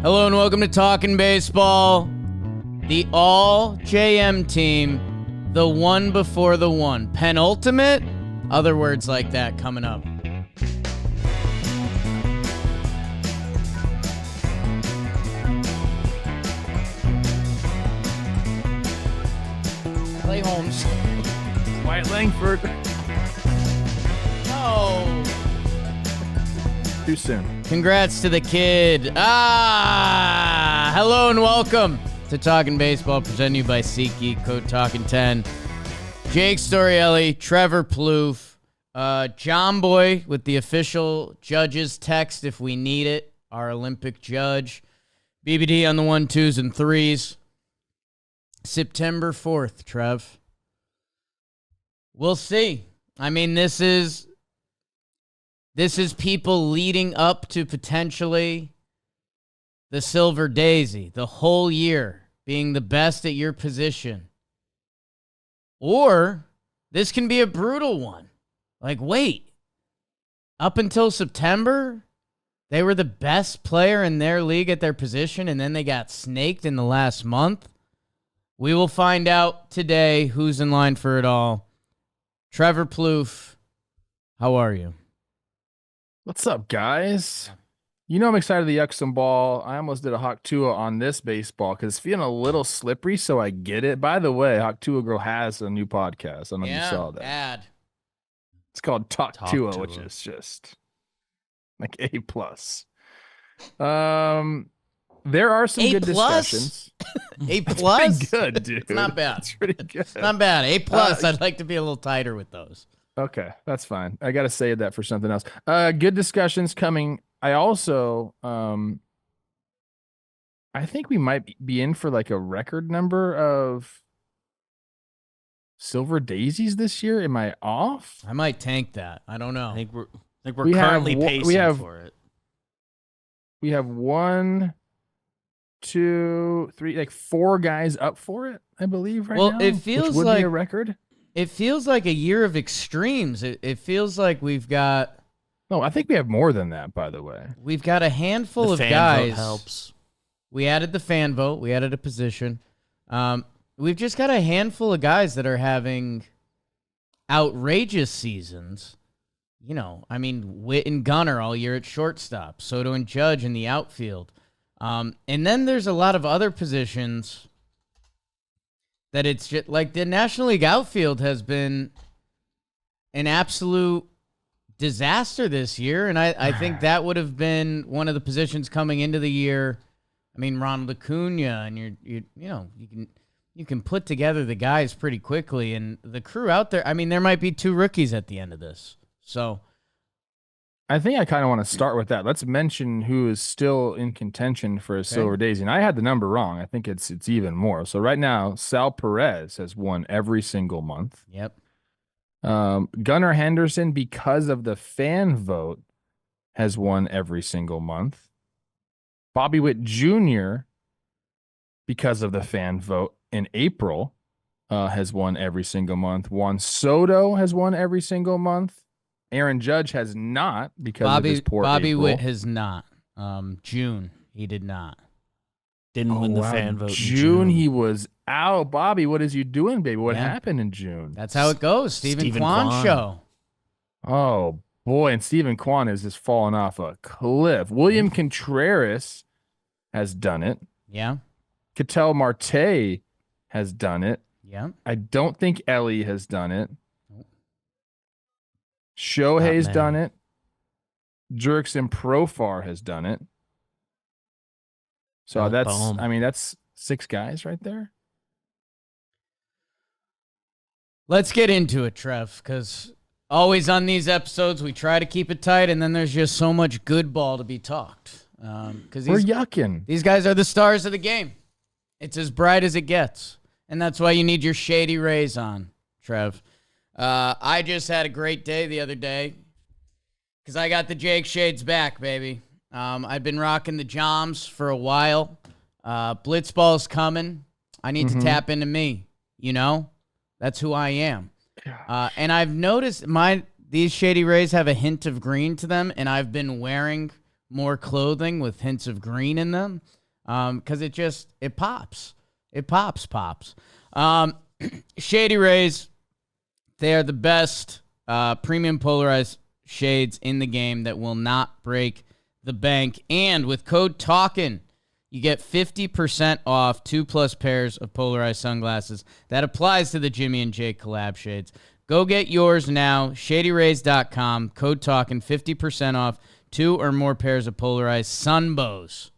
Hello and welcome to Talkin Baseball. The all JM team, the one before the one. Penultimate? Other words like that coming up. Clay Holmes. Wyatt Langford. Oh. Too soon. Congrats to the kid. Hello and welcome to Talkin Baseball, presented to you by SeatGeek, code Talkin10. Jake Storielli, Trevor Plouffe, John Boy with the official judge's text if we need it, our Olympic judge. BBD on the 1, 2s, and 3s. September 4th, Trev. We'll see. I mean, this is people leading up to potentially the Silver Daisy, the whole year being the best at your position. Or this can be a brutal one. Like, wait, up until September, they were the best player in their league at their position, and then they got snaked in the last month. We will find out today who's in line for it all. Trevor Plouffe, how are you? What's up, guys? You know I'm excited to yuck some ball. I almost did a Hawk Tua on this baseball because it's feeling a little slippery, so I get it. By the way, Hawk Tua Girl has a new podcast. I don't know if you saw that. Bad. It's called Talk Tua, Tua, which is just like A+. There are some good discussions. A+? Pretty good, dude. It's not bad. It's pretty good. It's not bad. A+. I'd like to be a little tighter with those. Okay, that's fine. I got to save that for something else. Good discussions coming. I also, I think we might be in for like a record number of Silver Daisies this year. Am I off? I might tank that. I don't know. I think we're We currently have- pacing we have- for it. We have 1, 2, 3, like 4 guys up for it, I believe, right Well, now. it feels which would like- be a record. It feels like a year of extremes. It feels like we've got No, I think we have more than that, by the way. a handful The of fan guys. vote helps. We added the fan vote. We added a position. We've just got a handful of guys that are having outrageous seasons. You know, I mean, Witt and Gunner all year at shortstop, Soto and Judge in the outfield. And then there's a lot of other positions that it's just like the National League outfield has been an absolute disaster this year. And I think that would have been one of the positions coming into the year. I mean, Ronald Acuna, and you can put together the guys pretty quickly, and the crew out there. I mean, there might be 2 rookies at the end of this. So I think I kind of want to start with that. Let's mention who is still in contention for a Silver Daisy. And I had the number wrong. I think it's even more. So right now, Sal Perez has won every single month. Yep. Gunnar Henderson, because of the fan vote, has won every single month. Bobby Witt Jr., because of the fan vote in April, has won every single month. Juan Soto has won every single month. Aaron Judge has not because of his poor Bobby April. Witt has not. June, he did not. Didn't win the fan vote. in June, he was out. Bobby, what is you doing, baby? What Yeah. happened in June? That's how it goes. Stephen Kwan Kwan. show. Oh, boy. And Stephen Kwan is just falling off a cliff. William Contreras has done it. Yeah. Ketel Marte has done it. Yeah. I don't think Ellie has done it. Nope. Shohei's Not done many. it. Jurickson Profar has done it. So Boom. that's 6 guys right there. Let's get into it, Trev, because always on these episodes, we try to keep it tight, and then there's just so much good ball to be talked. Because We're yucking. these guys are the stars of the game. It's as bright as it gets. And that's why you need your Shady Rays on, Trev. I just had a great day the other day because I got the Jake Shades back, baby. I've been rocking the Joms for a while. Blitzball's coming. I need to tap into me, you know? That's who I am. And I've noticed these Shady Rays have a hint of green to them, and I've been wearing more clothing with hints of green in them, because it pops. It pops. Shady Rays, they are the best premium polarized shades in the game that will not break the bank. And with code Talkin, you get 50% off 2+ pairs of polarized sunglasses. That applies to the Jimmy and Jake collab shades. Go get yours now, shadyrays.com, code Talkin, 50% off 2 or more pairs of polarized sunbows.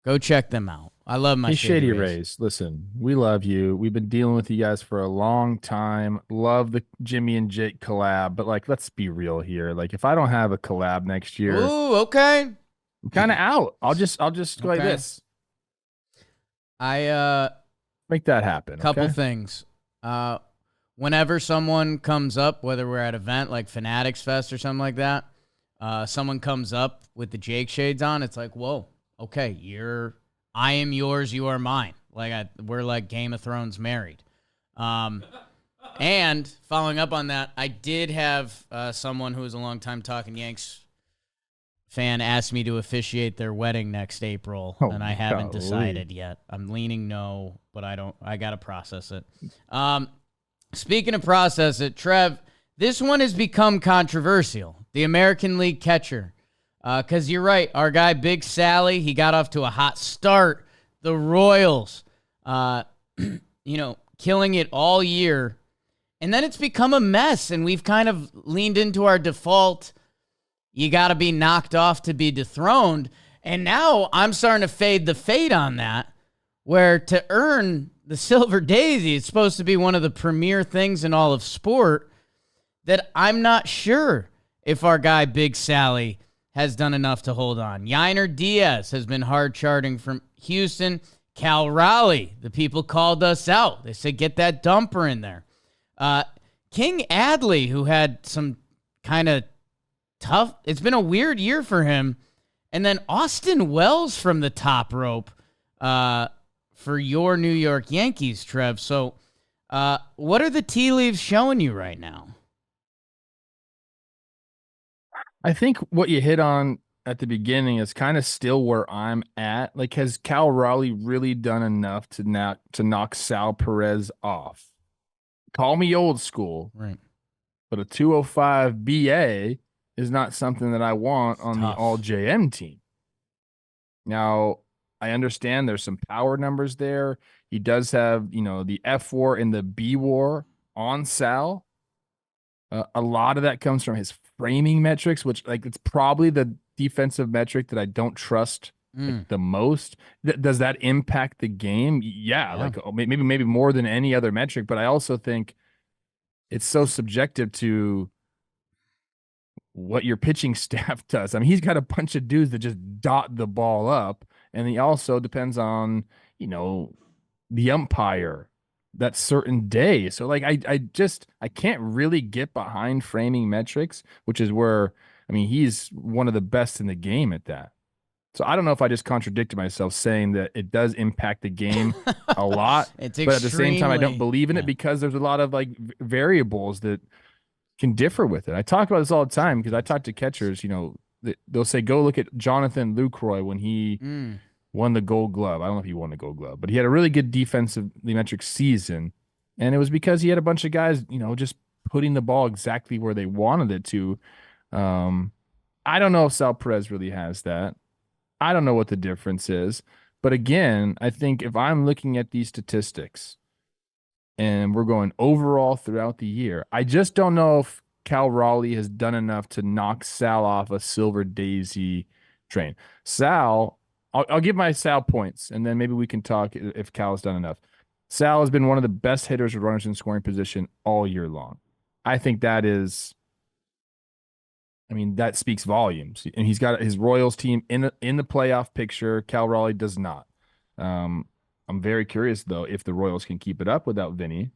Go check them out. I love my Shady Rays. Listen, we love you. We've been dealing with you guys for a long time. Love the Jimmy and Jake collab, but like, let's be real here. Like, if I don't have a collab next year, ooh, okay, I'm kind of out. I'll just go like this. I make that happen. Couple things. Whenever someone comes up, whether we're at an event like Fanatics Fest or something like that, someone comes up with the Jake shades on, it's like, whoa, okay, I am yours, you are mine. Like we're like Game of Thrones married. And following up on that, I did have someone who was a longtime Talkin' Yanks fan ask me to officiate their wedding next April, and I haven't decided yet. I'm leaning no, but I got to process it. Speaking of process it, Trev, this one has become controversial. The American League catcher. Because you're right, our guy Big Sally, he got off to a hot start. The Royals, killing it all year. And then it's become a mess, and we've kind of leaned into our default, you got to be knocked off to be dethroned. And now I'm starting to fade the fade on that, where to earn the Silver Daisy, it's supposed to be one of the premier things in all of sport, that I'm not sure if our guy Big Sally has done enough to hold on. Yainer Diaz has been hard charting from Houston. Cal Raleigh, the people called us out. They said, get that dumper in there. King Adley, who had some kind of tough, it's been a weird year for him. And then Austin Wells from the top rope for your New York Yankees, Trev. So what are the tea leaves showing you right now? I think what you hit on at the beginning is kind of still where I'm at. Like, has Cal Raleigh really done enough to knock Sal Perez off? Call me old school, right? But a 205 BA is not something that I want on the All JM team. Now, I understand there's some power numbers there. He does have, the F war and the B war on Sal. A lot of that comes from his framing metrics, which it's probably the defensive metric that I don't trust the most. Does that impact the game? Yeah. Maybe more than any other metric, but I also think it's so subjective to what your pitching staff does. I mean, he's got a bunch of dudes that just dot the ball up, and he also depends on, the umpire that certain day. So I can't really get behind framing metrics, which is where, he's one of the best in the game at that. So I don't know if I just contradicted myself saying that it does impact the game a lot, but at the same time, I don't believe in it because there's a lot of variables that can differ with it. I talk about this all the time because I talk to catchers, they'll say, go look at Jonathan Lucroy when he won the Gold Glove. I don't know if he won the Gold Glove, but he had a really good defensively metric season. And it was because he had a bunch of guys, just putting the ball exactly where they wanted it to. I don't know if Sal Perez really has that. I don't know what the difference is. But again, I think if I'm looking at these statistics and we're going overall throughout the year, I just don't know if Cal Raleigh has done enough to knock Sal off a Silver Daisy train. Sal, I'll give my Sal points, and then maybe we can talk if Cal has done enough. Sal has been one of the best hitters with runners in scoring position all year long. I think that is, that speaks volumes. And he's got his Royals team in the playoff picture. Cal Raleigh does not. I'm very curious, though, if the Royals can keep it up without Vinny.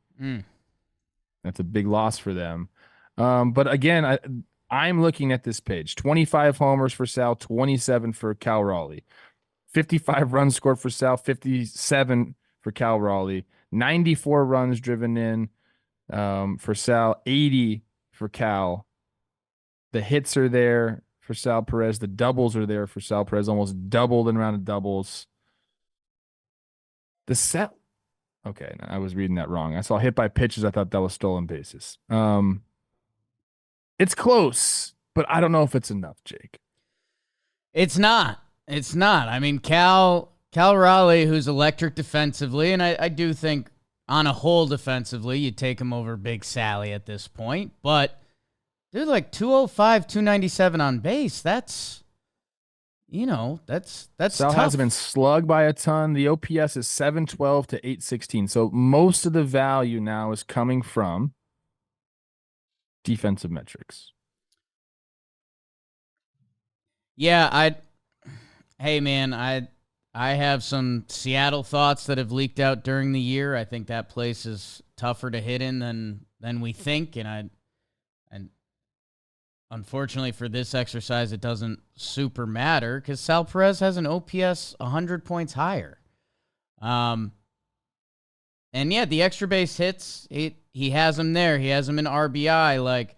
That's a big loss for them. But again, I'm looking at this page. 25 homers for Sal, 27 for Cal Raleigh. 55 runs scored for Sal, 57 for Cal Raleigh. 94 runs driven in for Sal, 80 for Cal. The hits are there for Sal Perez. The doubles are there for Sal Perez, almost doubled in round of doubles. The set. Okay, I was reading that wrong. I saw hit by pitches. I thought that was stolen bases. It's close, but I don't know if it's enough, Jake. It's not. It's not. I mean, Cal Raleigh, who's electric defensively, and I do think on a whole defensively, you take him over Big Sally at this point. But, dude, like 205, 297 on base, that's Sal tough. hasn't been slugged by a ton. The OPS is 712 to 816. So most of the value now is coming from defensive metrics. Yeah, hey man, I have some Seattle thoughts that have leaked out during the year. I think that place is tougher to hit in than we think, and unfortunately for this exercise, it doesn't super matter because Sal Perez has an OPS 100 points higher. And yeah, the extra base hits, he has them there. He has them in RBI. Like,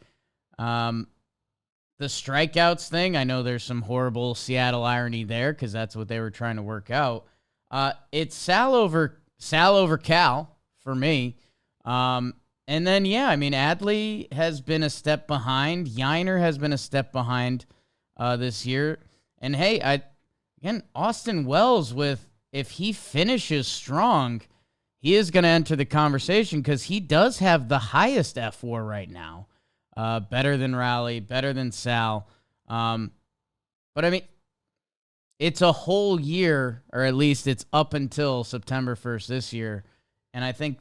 the strikeouts thing, I know there's some horrible Seattle irony there because that's what they were trying to work out. It's Sal over Cal for me. And then, yeah, I mean, Adley has been a step behind. Yiner has been a step behind this year. And, hey, Austin Wells, if he finishes strong, he is going to enter the conversation because he does have the highest F4 right now. Better than Raleigh, better than Sal. But, I mean, it's a whole year, or at least it's up until September 1st this year. And I think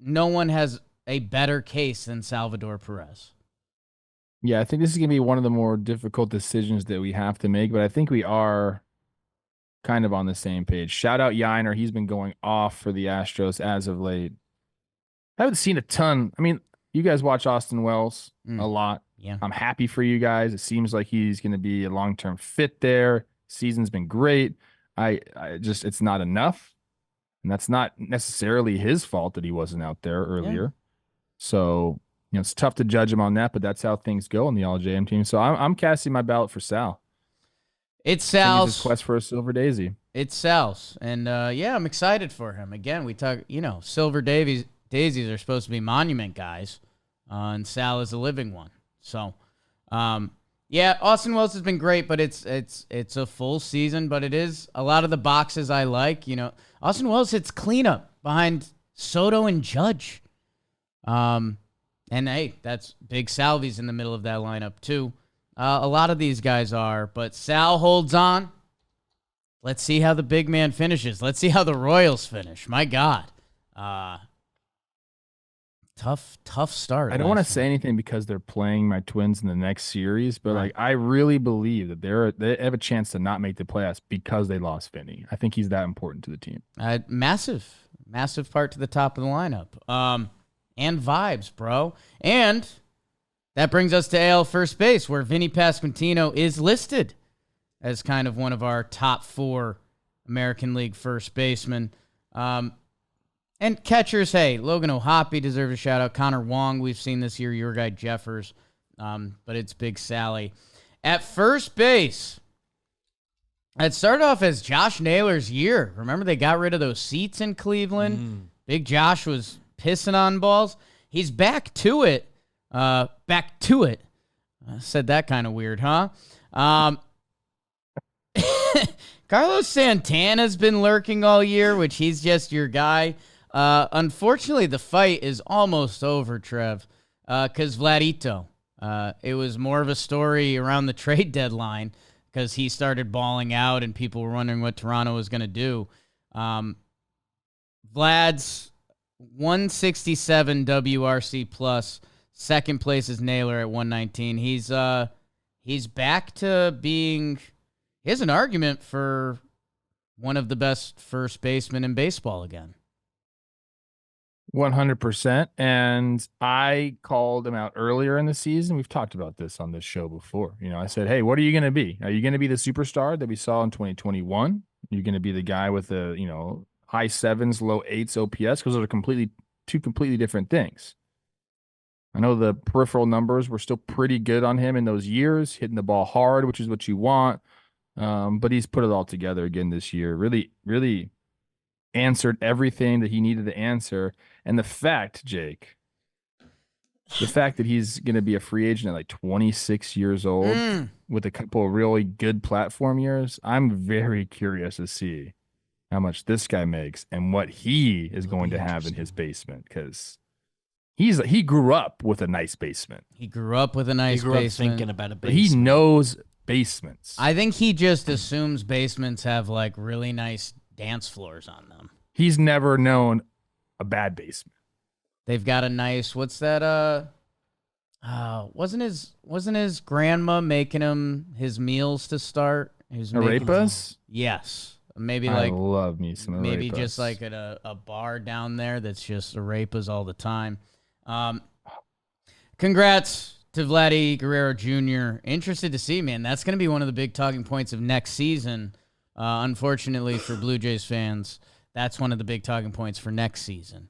no one has a better case than Salvador Perez. Yeah, I think this is going to be one of the more difficult decisions that we have to make, but I think we are kind of on the same page. Shout out Yiner. He's been going off for the Astros as of late. I haven't seen a ton. I mean, you guys watch Austin Wells a lot. Yeah. I'm happy for you guys. It seems like he's going to be a long-term fit there. Season's been great. I just, it's not enough. And that's not necessarily his fault that he wasn't out there earlier. Yeah. So, it's tough to judge him on that, but that's how things go on the All-JM team. So I'm casting my ballot for Sal. It's Sal's. His quest for a Silver Daisy. It's Sal's. And, yeah, I'm excited for him. Again, we talk, Silver Daisies are supposed to be monument guys, and Sal is a living one. So, yeah, Austin Wells has been great, but it's a full season, but it is a lot of the boxes I like. Austin Wells hits cleanup behind Soto and Judge. And hey, that's Big Salvi's in the middle of that lineup too. A lot of these guys are, but Sal holds on. Let's see how the big man finishes. Let's see how the Royals finish. My God. Tough start. I don't want to say anything because they're playing my Twins in the next series, but right. I really believe that they have a chance to not make the playoffs because they lost Finney. I think he's that important to the team. Massive part to the top of the lineup. And vibes, bro. And that brings us to AL first base, where Vinny Pasquantino is listed as kind of one of our top 4 American League first basemen. And catchers, hey, Logan O'Hoppe deserves a shout-out. Connor Wong, we've seen this year. Your guy, Jeffers. But it's Big Sally. At first base, it started off as Josh Naylor's year. Remember, they got rid of those seats in Cleveland? Big Josh was pissing on balls. He's back to it. I said that kind of weird, huh? Carlos Santana's been lurking all year, which he's just your guy. Unfortunately, the fight is almost over, Trev, because Vladito. It was more of a story around the trade deadline because he started balling out and people were wondering what Toronto was going to do. Vlad's 167 WRC plus. Second place is Naylor at 119. He's back to being. He has an argument for one of the best first basemen in baseball again. 100%. And I called him out earlier in the season. We've talked about this on this show before. I said, hey, what are you going to be? Are you going to be the superstar that we saw in 2021? You're going to be the guy with the, high 7s, low 8s OPS? Because those are two completely different things. I know the peripheral numbers were still pretty good on him in those years, hitting the ball hard, which is what you want. But he's put it all together again this year. Really, really answered everything that he needed to answer. And the fact, Jake, the fact that he's going to be a free agent at like 26 years old with a couple of really good platform years, I'm very curious to see how much this guy makes and what he is going to have in his basement, because he grew up with a nice basement. He grew up with a nice He grew up basement. thinking about a But basement. he knows basements. I think he just assumes basements have like really nice dance floors on them. He's never known a bad basement. They've got a nice, what's that? Wasn't his grandma making him his meals to start? He was making Arepas? Yes, maybe I like love me some maybe arepas. just like at a bar down there that's just arepas all the time. Congrats to Vladdy Guerrero Jr. Interested to see, man. That's going to be one of the big talking points of next season. Unfortunately for Blue Jays fans, that's one of the big talking points for next season.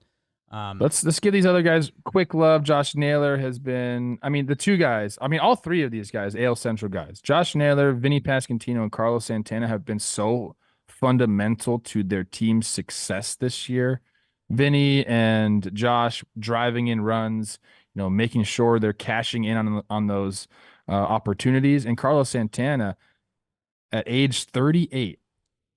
Let's give these other guys quick love. Josh Naylor has been, the two guys, all three of these guys, AL Central guys, Josh Naylor, Vinny Pasquantino, and Carlos Santana have been so fundamental to their team's success this year. Vinny and Josh driving in runs, making sure they're cashing in on those opportunities. And Carlos Santana at age 38.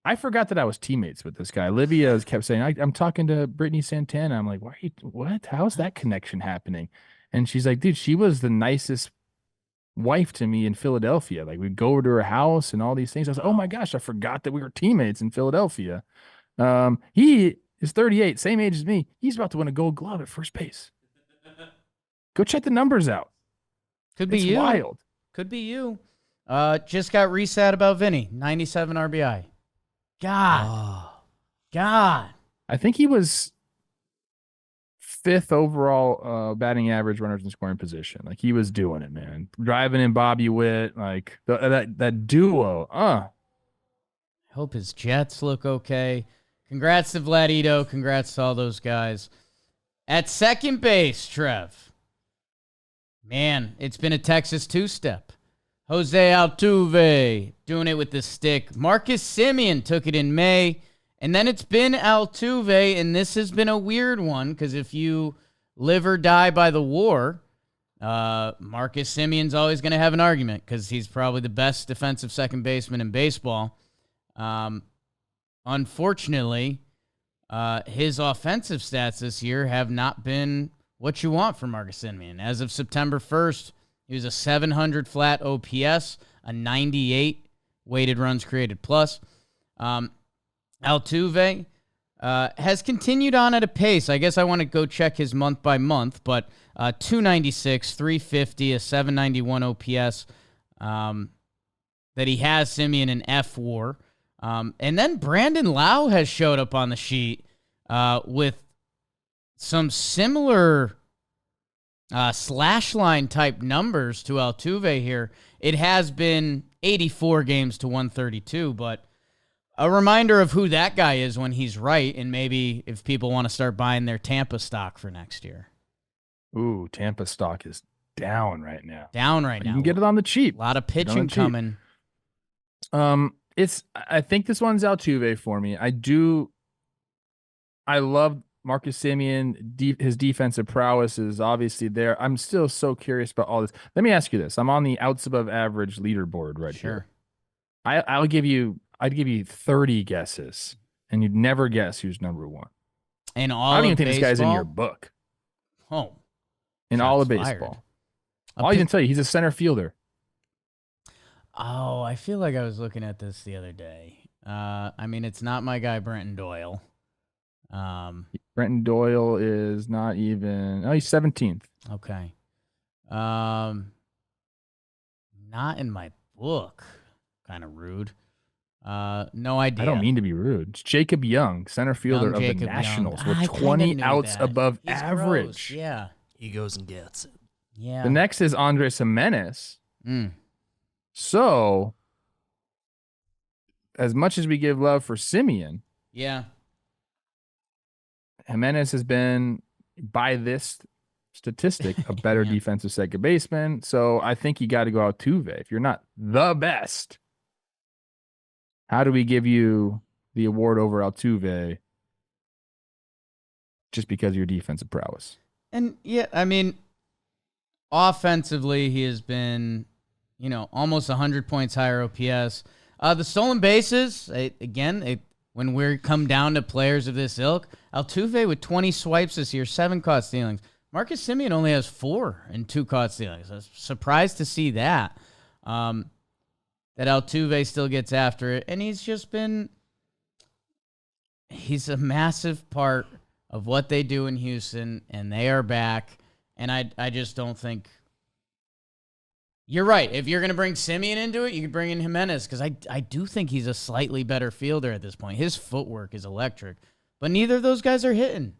I forgot that I was teammates with this guy. Olivia kept saying, I'm talking to Brittany Santana. I'm like, what? How's that connection happening? And she's like, dude, she was the nicest wife to me in Philadelphia. Like, we'd go over to her house and all these things. I was like, oh my gosh, I forgot that we were teammates in Philadelphia. He is 38, same age as me. He's about to win a Gold Glove at first base. Go check the numbers out. Could be it's you. Wild. Could be you. Just got reset about Vinny. 97 RBI. God. I think he was 5th overall batting average, runners in scoring position. Like, he was doing it, man. Driving in Bobby Witt, like that duo. Hope his Jets look okay. Congrats to Vladito. Congrats to all those guys. At second base, Trev. Man, it's been a Texas two-step. Jose Altuve doing it with the stick. Marcus Semien took it in May. And then it's been Altuve, and this has been a weird one because if you live or die by the WAR, Marcus Semien's always going to have an argument because he's probably the best defensive second baseman in baseball. Unfortunately, his offensive stats this year have not been what you want from Marcus Semien. As of September 1st, he was a 700 flat OPS, a 98 weighted runs created plus. Altuve has continued on at a pace. I guess I want to go check his month by month, but 296, 350, a 791 OPS that he has Semien in F4. And then Brandon Lau has showed up on the sheet with some similar slash line type numbers to Altuve here. It has been 84 games to 132, but a reminder of who that guy is when he's right, and maybe if people want to start buying their Tampa stock for next year. Ooh, Tampa stock is down right now. You can get it on the cheap. A lot of pitching coming. I think this one's Altuve for me. I love Marcus Semien. His defensive prowess is obviously there. I'm still so curious about all this. Let me ask you this. I'm on the outs above average leaderboard right here. I'd give you 30 guesses, and you'd never guess who's number one. And all I don't even think baseball? this guy's in your book. Oh. In all of baseball. I'll even tell you, he's a center fielder. Oh, I feel like I was looking at this the other day. It's not my guy, Brenton Doyle. Brenton Doyle is not even... Oh, he's 17th. Okay. Not in my book. Kind of rude. No idea. I don't mean to be rude. It's Jacob Young, center fielder of the Nationals, with 20 outs above average. Gross. Yeah. He goes and gets it. Yeah. The next is Andres Jimenez. So, as much as we give love for Semien, yeah, Jimenez has been, by this statistic, a better Yeah. defensive second baseman. So I think you got to go Altuve. If you're not the best, how do we give you the award over Altuve just because of your defensive prowess? And yeah, I mean, offensively, he has been, almost 100 points higher OPS. The stolen bases, when we come down to players of this ilk, Altuve with 20 swipes this year, 7 caught stealings. Marcus Semien only has 4 and 2 caught stealings. I was surprised to see that. That Altuve still gets after it, and he's a massive part of what they do in Houston, and they are back. And I just don't think you're right. If you're going to bring Semien into it, you could bring in Jimenez, because I do think he's a slightly better fielder at this point. His footwork is electric, but neither of those guys are hitting.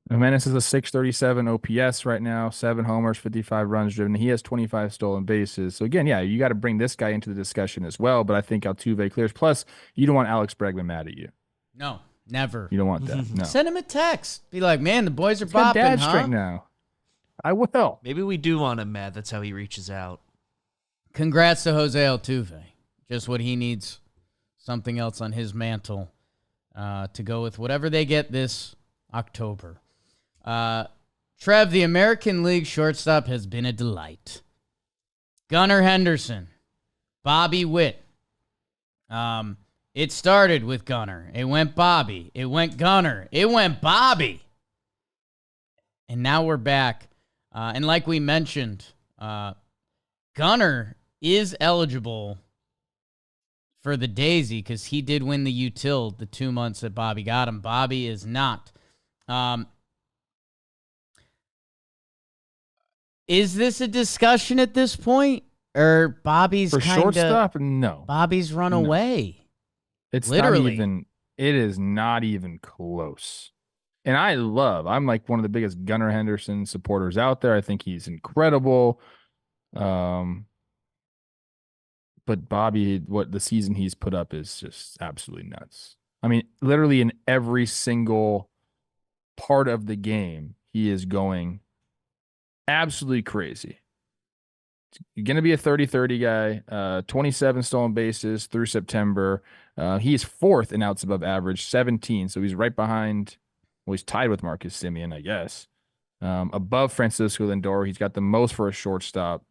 Jimenez is a 637 OPS right now, 7 homers, 55 runs driven. He has 25 stolen bases. So again, yeah, you got to bring this guy into the discussion as well. But I think Altuve clears. Plus, you don't want Alex Bregman mad at you. No, never. You don't want that. No. Send him a text. Be like, man, the boys are He's got bopping, dad huh? straight now. I will. Maybe we do want him mad. That's how he reaches out. Congrats to Jose Altuve. Just what he needs. Something else on his mantle to go with whatever they get this October. Trev, the American League shortstop has been a delight. Gunnar Henderson, Bobby Witt. It started with Gunnar. It went Bobby. It went Gunnar. It went Bobby. And now we're back. And like we mentioned, Gunnar is eligible for the Daisy because he did win the util the 2 months that Bobby got him. Bobby is not. Is this a discussion at this point? Or Bobby's For kind of... shortstop, no. Bobby's run away. It's Literally. not even, it is not even close. And I'm like one of the biggest Gunnar Henderson supporters out there. I think he's incredible. But Bobby, what the season he's put up is just absolutely nuts. I mean, literally in every single part of the game, he is going absolutely crazy. You're going to be a 30-30 guy, 27 stolen bases through September. He's 4th in outs above average, 17. So he's right behind, well, he's tied with Marcus Semien, I guess. Above Francisco Lindor. He's got the most for a shortstop.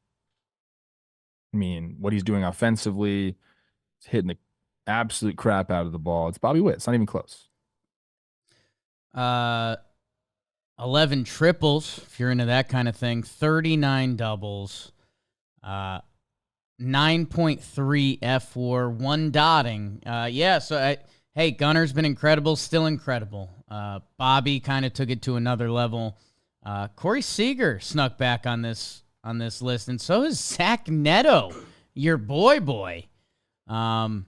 I mean, what he's doing offensively, he's hitting the absolute crap out of the ball. It's Bobby Witt. It's not even close. 11 triples, if you're into that kind of thing. 39 doubles. 9.3 F4, 1 dotting. Hey, Gunnar's been incredible, still incredible. Bobby kind of took it to another level. Corey Seager snuck back on this list, and so is Zach Neto, your boy. I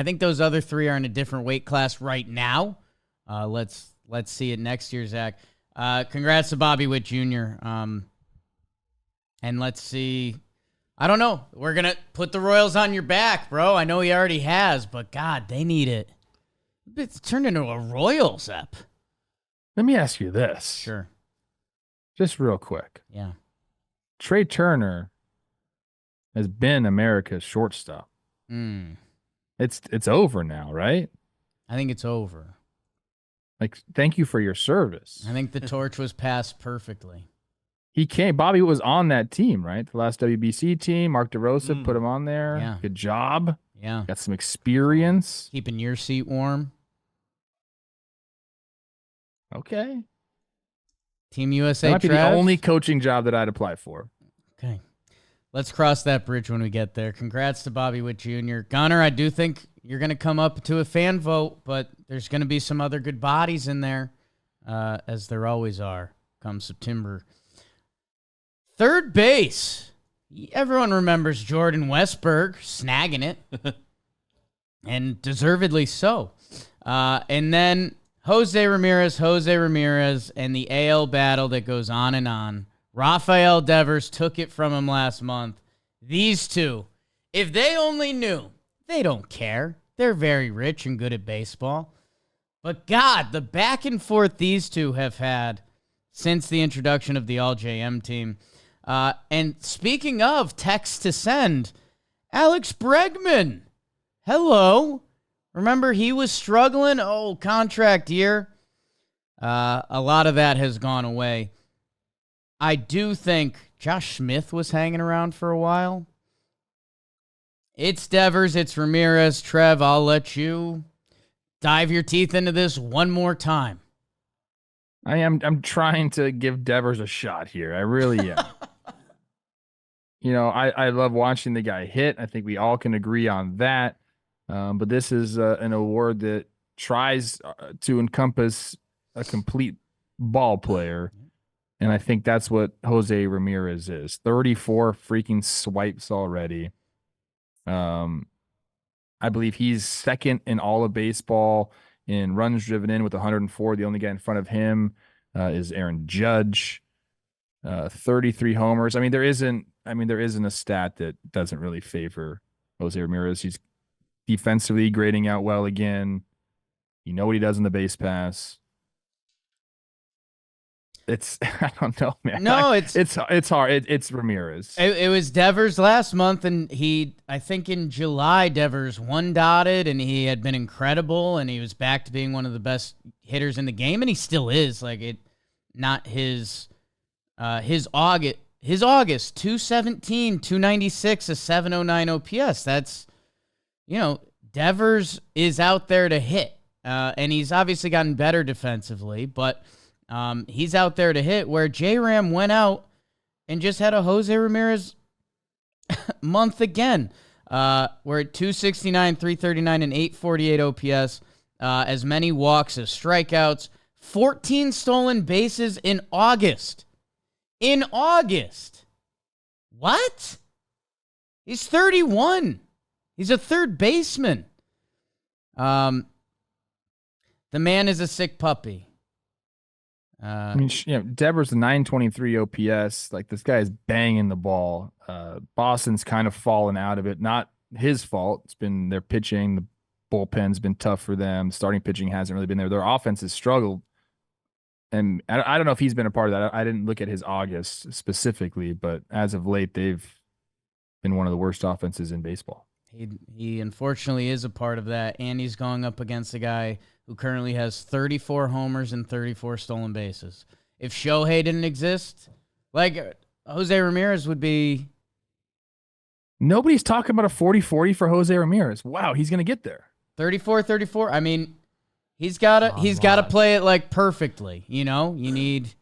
think those other 3 are in a different weight class right now. Let's see it next year, Zach. Congrats to Bobby Witt Jr. And let's see. I don't know. We're going to put the Royals on your back, bro. I know he already has, but God, they need it. It's turned into a Royals ep. Let me ask you this. Sure. Just real quick. Yeah. Trey Turner has been America's shortstop. It's over now, right? I think it's over. Like, thank you for your service. I think the torch was passed perfectly. Bobby was on that team, right? The last WBC team. Mark DeRosa put him on there. Yeah. Good job. Yeah. Got some experience. Keeping your seat warm. Okay. Team USA, That might be the Trev? only coaching job that I'd apply for. Okay. Let's cross that bridge when we get there. Congrats to Bobby Witt Jr. Gunnar, I do think you're going to come up to a fan vote, but there's going to be some other good bodies in there, as there always are come September. Third base. Everyone remembers Jordan Westberg snagging it, and deservedly so. And then Jose Ramirez, and the AL battle that goes on and on. Rafael Devers took it from him last month. These two, if they only knew, they don't care. They're very rich and good at baseball. But God, the back and forth these two have had since the introduction of the All-JM team. And speaking of text to send, Alex Bregman. Hello. Remember he was struggling? Oh, contract year. A lot of that has gone away. I do think Josh Smith was hanging around for a while. It's Devers, it's Ramirez. Trev, I'll let you dive your teeth into this one more time. I'm trying to give Devers a shot here. I really am. I love watching the guy hit. I think we all can agree on that. But this is an award that tries to encompass a complete ball player. And I think that's what Jose Ramirez is. 34 freaking swipes already. I believe he's second in all of baseball in runs driven in with 104. The only guy in front of him is Aaron Judge. 33 homers. There isn't a stat that doesn't really favor Jose Ramirez. He's defensively grading out well again. You know what he does in the base pass. It's I don't know, man. No, it's hard. It's Ramirez. It was Devers last month, and I think in July, Devers one dotted, and he had been incredible, and he was back to being one of the best hitters in the game, and he still is. Not his August 217, 296, a 709 OPS. That's Devers is out there to hit, and he's obviously gotten better defensively, but. He's out there to hit, where J-Ram went out and just had a Jose Ramirez month again. We're at 269, 339, and 848 OPS. As many walks as strikeouts. 14 stolen bases in August. In August. What? He's 31. He's a third baseman. The man is a sick puppy. Devers a 923 OPS. This guy is banging the ball. Boston's kind of fallen out of it. Not his fault. It's been their pitching. The bullpen's been tough for them. Starting pitching hasn't really been there. Their offense has struggled. And I don't know if he's been a part of that. I didn't look at his August specifically, but as of late, they've been one of the worst offenses in baseball. He unfortunately is a part of that, and he's going up against a guy who currently has 34 homers and 34 stolen bases. If Shohei didn't exist, Jose Ramirez would be... Nobody's talking about a 40-40 for Jose Ramirez. Wow, he's going to get there. 34-34. He's got to play it perfectly, You need...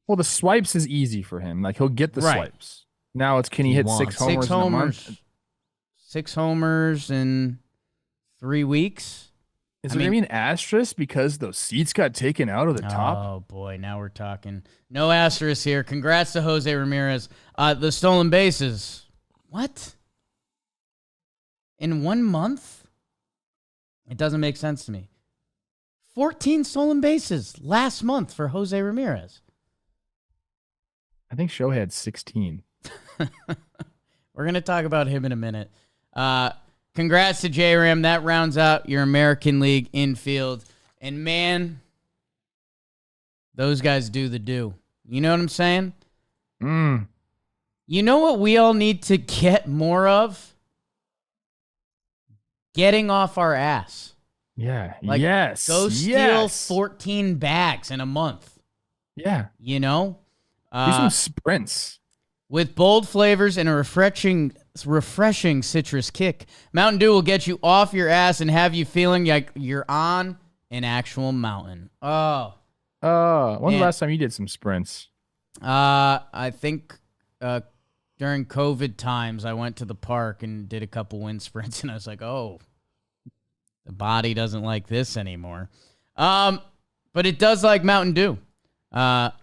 Well, the swipes is easy for him. He'll get the swipes. Now it's, can he hit 6 homers in a month? 6 homers in 3 weeks. Is there going to be an asterisk because those seats got taken out of the top? Oh, boy. Now we're talking. No asterisk here. Congrats to Jose Ramirez. The stolen bases. What? In 1 month? It doesn't make sense to me. 14 stolen bases last month for Jose Ramirez. I think Shohei had 16. We're going to talk about him in a minute. Congrats to J-Ram. That rounds out your American League infield. And, man, those guys do the do. You know what I'm saying? You know what we all need to get more of? Getting off our ass. Yeah. Yes. Go steal 14 bags in a month. Yeah. Do some sprints. With bold flavors and a refreshing citrus kick, Mountain Dew will get you off your ass and have you feeling like you're on an actual mountain. Oh. When's the last time you did some sprints? I think during COVID times, I went to the park and did a couple wind sprints, and I was like, oh, the body doesn't like this anymore. But it does like Mountain Dew. A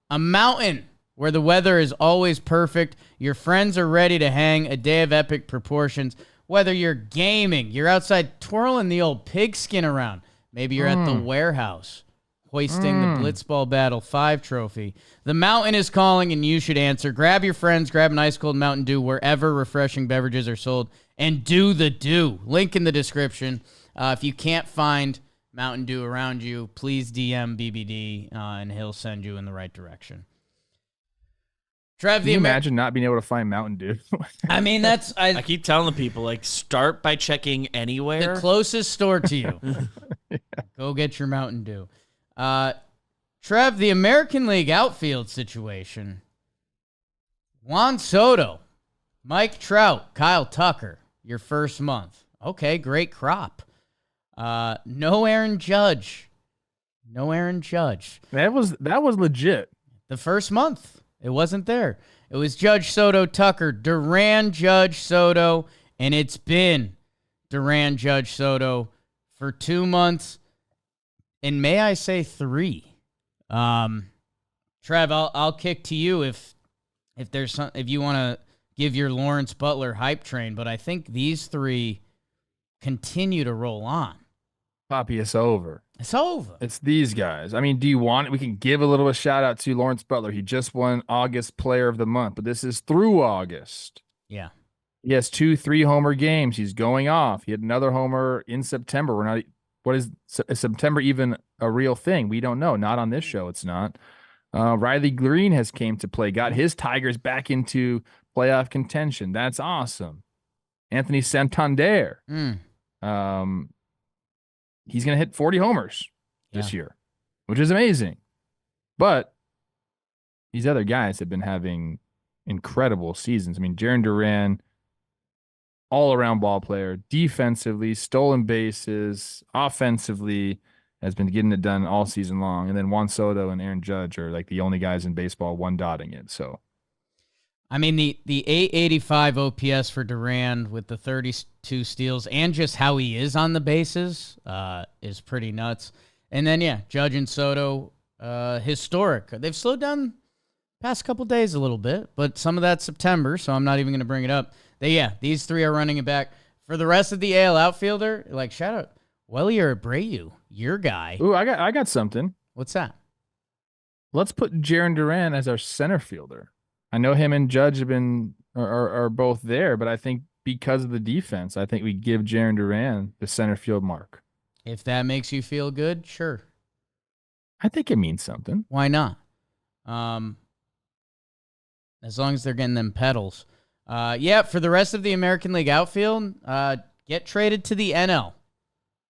mountain where the weather is always perfect, your friends are ready to hang, a day of epic proportions. Whether you're gaming, you're outside twirling the old pigskin around. Maybe you're at the warehouse, hoisting the Blitzball Battle 5 trophy. The mountain is calling, and you should answer. Grab your friends, grab an ice-cold Mountain Dew wherever refreshing beverages are sold, and do the do. Link in the description. If you can't find Mountain Dew around you, please DM BBD, and he'll send you in the right direction. Trev, Can you imagine not being able to find Mountain Dew? I mean, that's I keep telling people, like, start by checking anywhere. the closest store to you. Go get your Mountain Dew. Trev, the American League outfield situation. Juan Soto, Mike Trout, Kyle Tucker, your first month. Okay, great crop. No Aaron Judge. No Aaron Judge. That was legit. The first month, it wasn't there. It was Judge, Soto, Tucker, Duran, Judge, Soto, and it's been Duran, Judge, Soto for 2 months, and may I say 3. Trev, I'll kick to you if you want to give your Lawrence Butler hype train, but I think these 3 continue to roll on. Poppy, it's over. It's over. It's these guys. I mean, do you want it? We can give a little shout out to Lawrence Butler. He just won August Player of the Month, but this is through August. Yeah. He has 2 3-homer games. He's going off. He had another homer in September. Is September even a real thing? We don't know. Not on this show. It's not. Riley Green has came to play, got his Tigers back into playoff contention. That's awesome. Anthony Santander. He's going to hit 40 homers this year, which is amazing. But these other guys have been having incredible seasons. I mean, Jarren Duran, all-around ball player, defensively, stolen bases, offensively, has been getting it done all season long. And then Juan Soto and Aaron Judge are like the only guys in baseball one-dotting it. So, I mean, the 885 OPS for Duran with the 32 steals and just how he is on the bases is pretty nuts. And then, yeah, Judge and Soto, historic. They've slowed down past couple days a little bit, but some of that's September, so I'm not even going to bring it up. These 3 are running it back. For the rest of the AL outfielder, like, shout out Welly or Abreu, your guy. ooh, I got something. What's that? Let's put Jarren Duran as our center fielder. I know him and Judge have been are both there, but I think because of the defense, I think we give Jarren Duran the center field mark. If that makes you feel good, sure. I think it means something. Why not? As long as they're getting them pedals. For the rest of the American League outfield, get traded to the NL.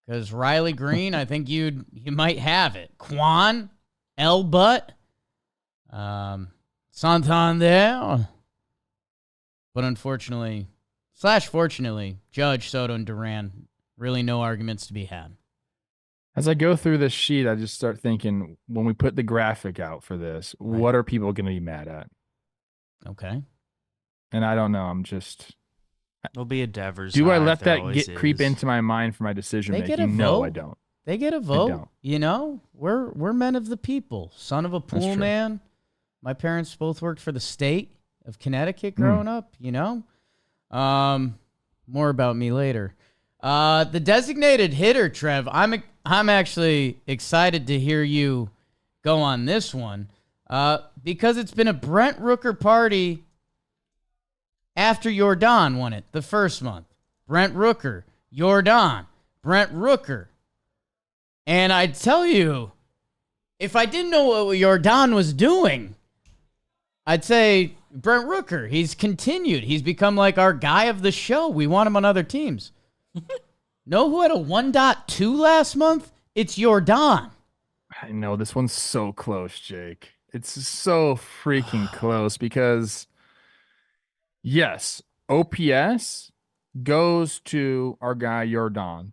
Because Riley Green, I think you might have it. Quan, Elbutt, Santander. But unfortunately, fortunately, Judge, Soto, and Duran, really no arguments to be had. As I go through this sheet, I just start thinking, when we put the graphic out for this, Right. What are people going to be mad at? Okay. And I don't know. I'm just... There'll be a Devers. Do I hive, let there that always creep is. into my mind for my decision They making? get a No, vote. I don't. They get a vote. don't. You know, we're men of the people. Son of a That's pool true. man. My parents both worked for the state of Connecticut growing up, you know. More about me later. The designated hitter, Trev. I'm actually excited to hear you go on this one. Because it's been a Brent Rooker party after Jordan won it the first month. Brent Rooker, Jordan, Brent Rooker. And I'd tell you, if I didn't know what Jordan was doing, I'd say Brent Rooker. He's continued. He's become like our guy of the show. We want him on other teams. Know who had a 1.2 last month? It's Jordan. I know this one's so close, Jake. It's so freaking close because, yes, OPS goes to our guy Jordan.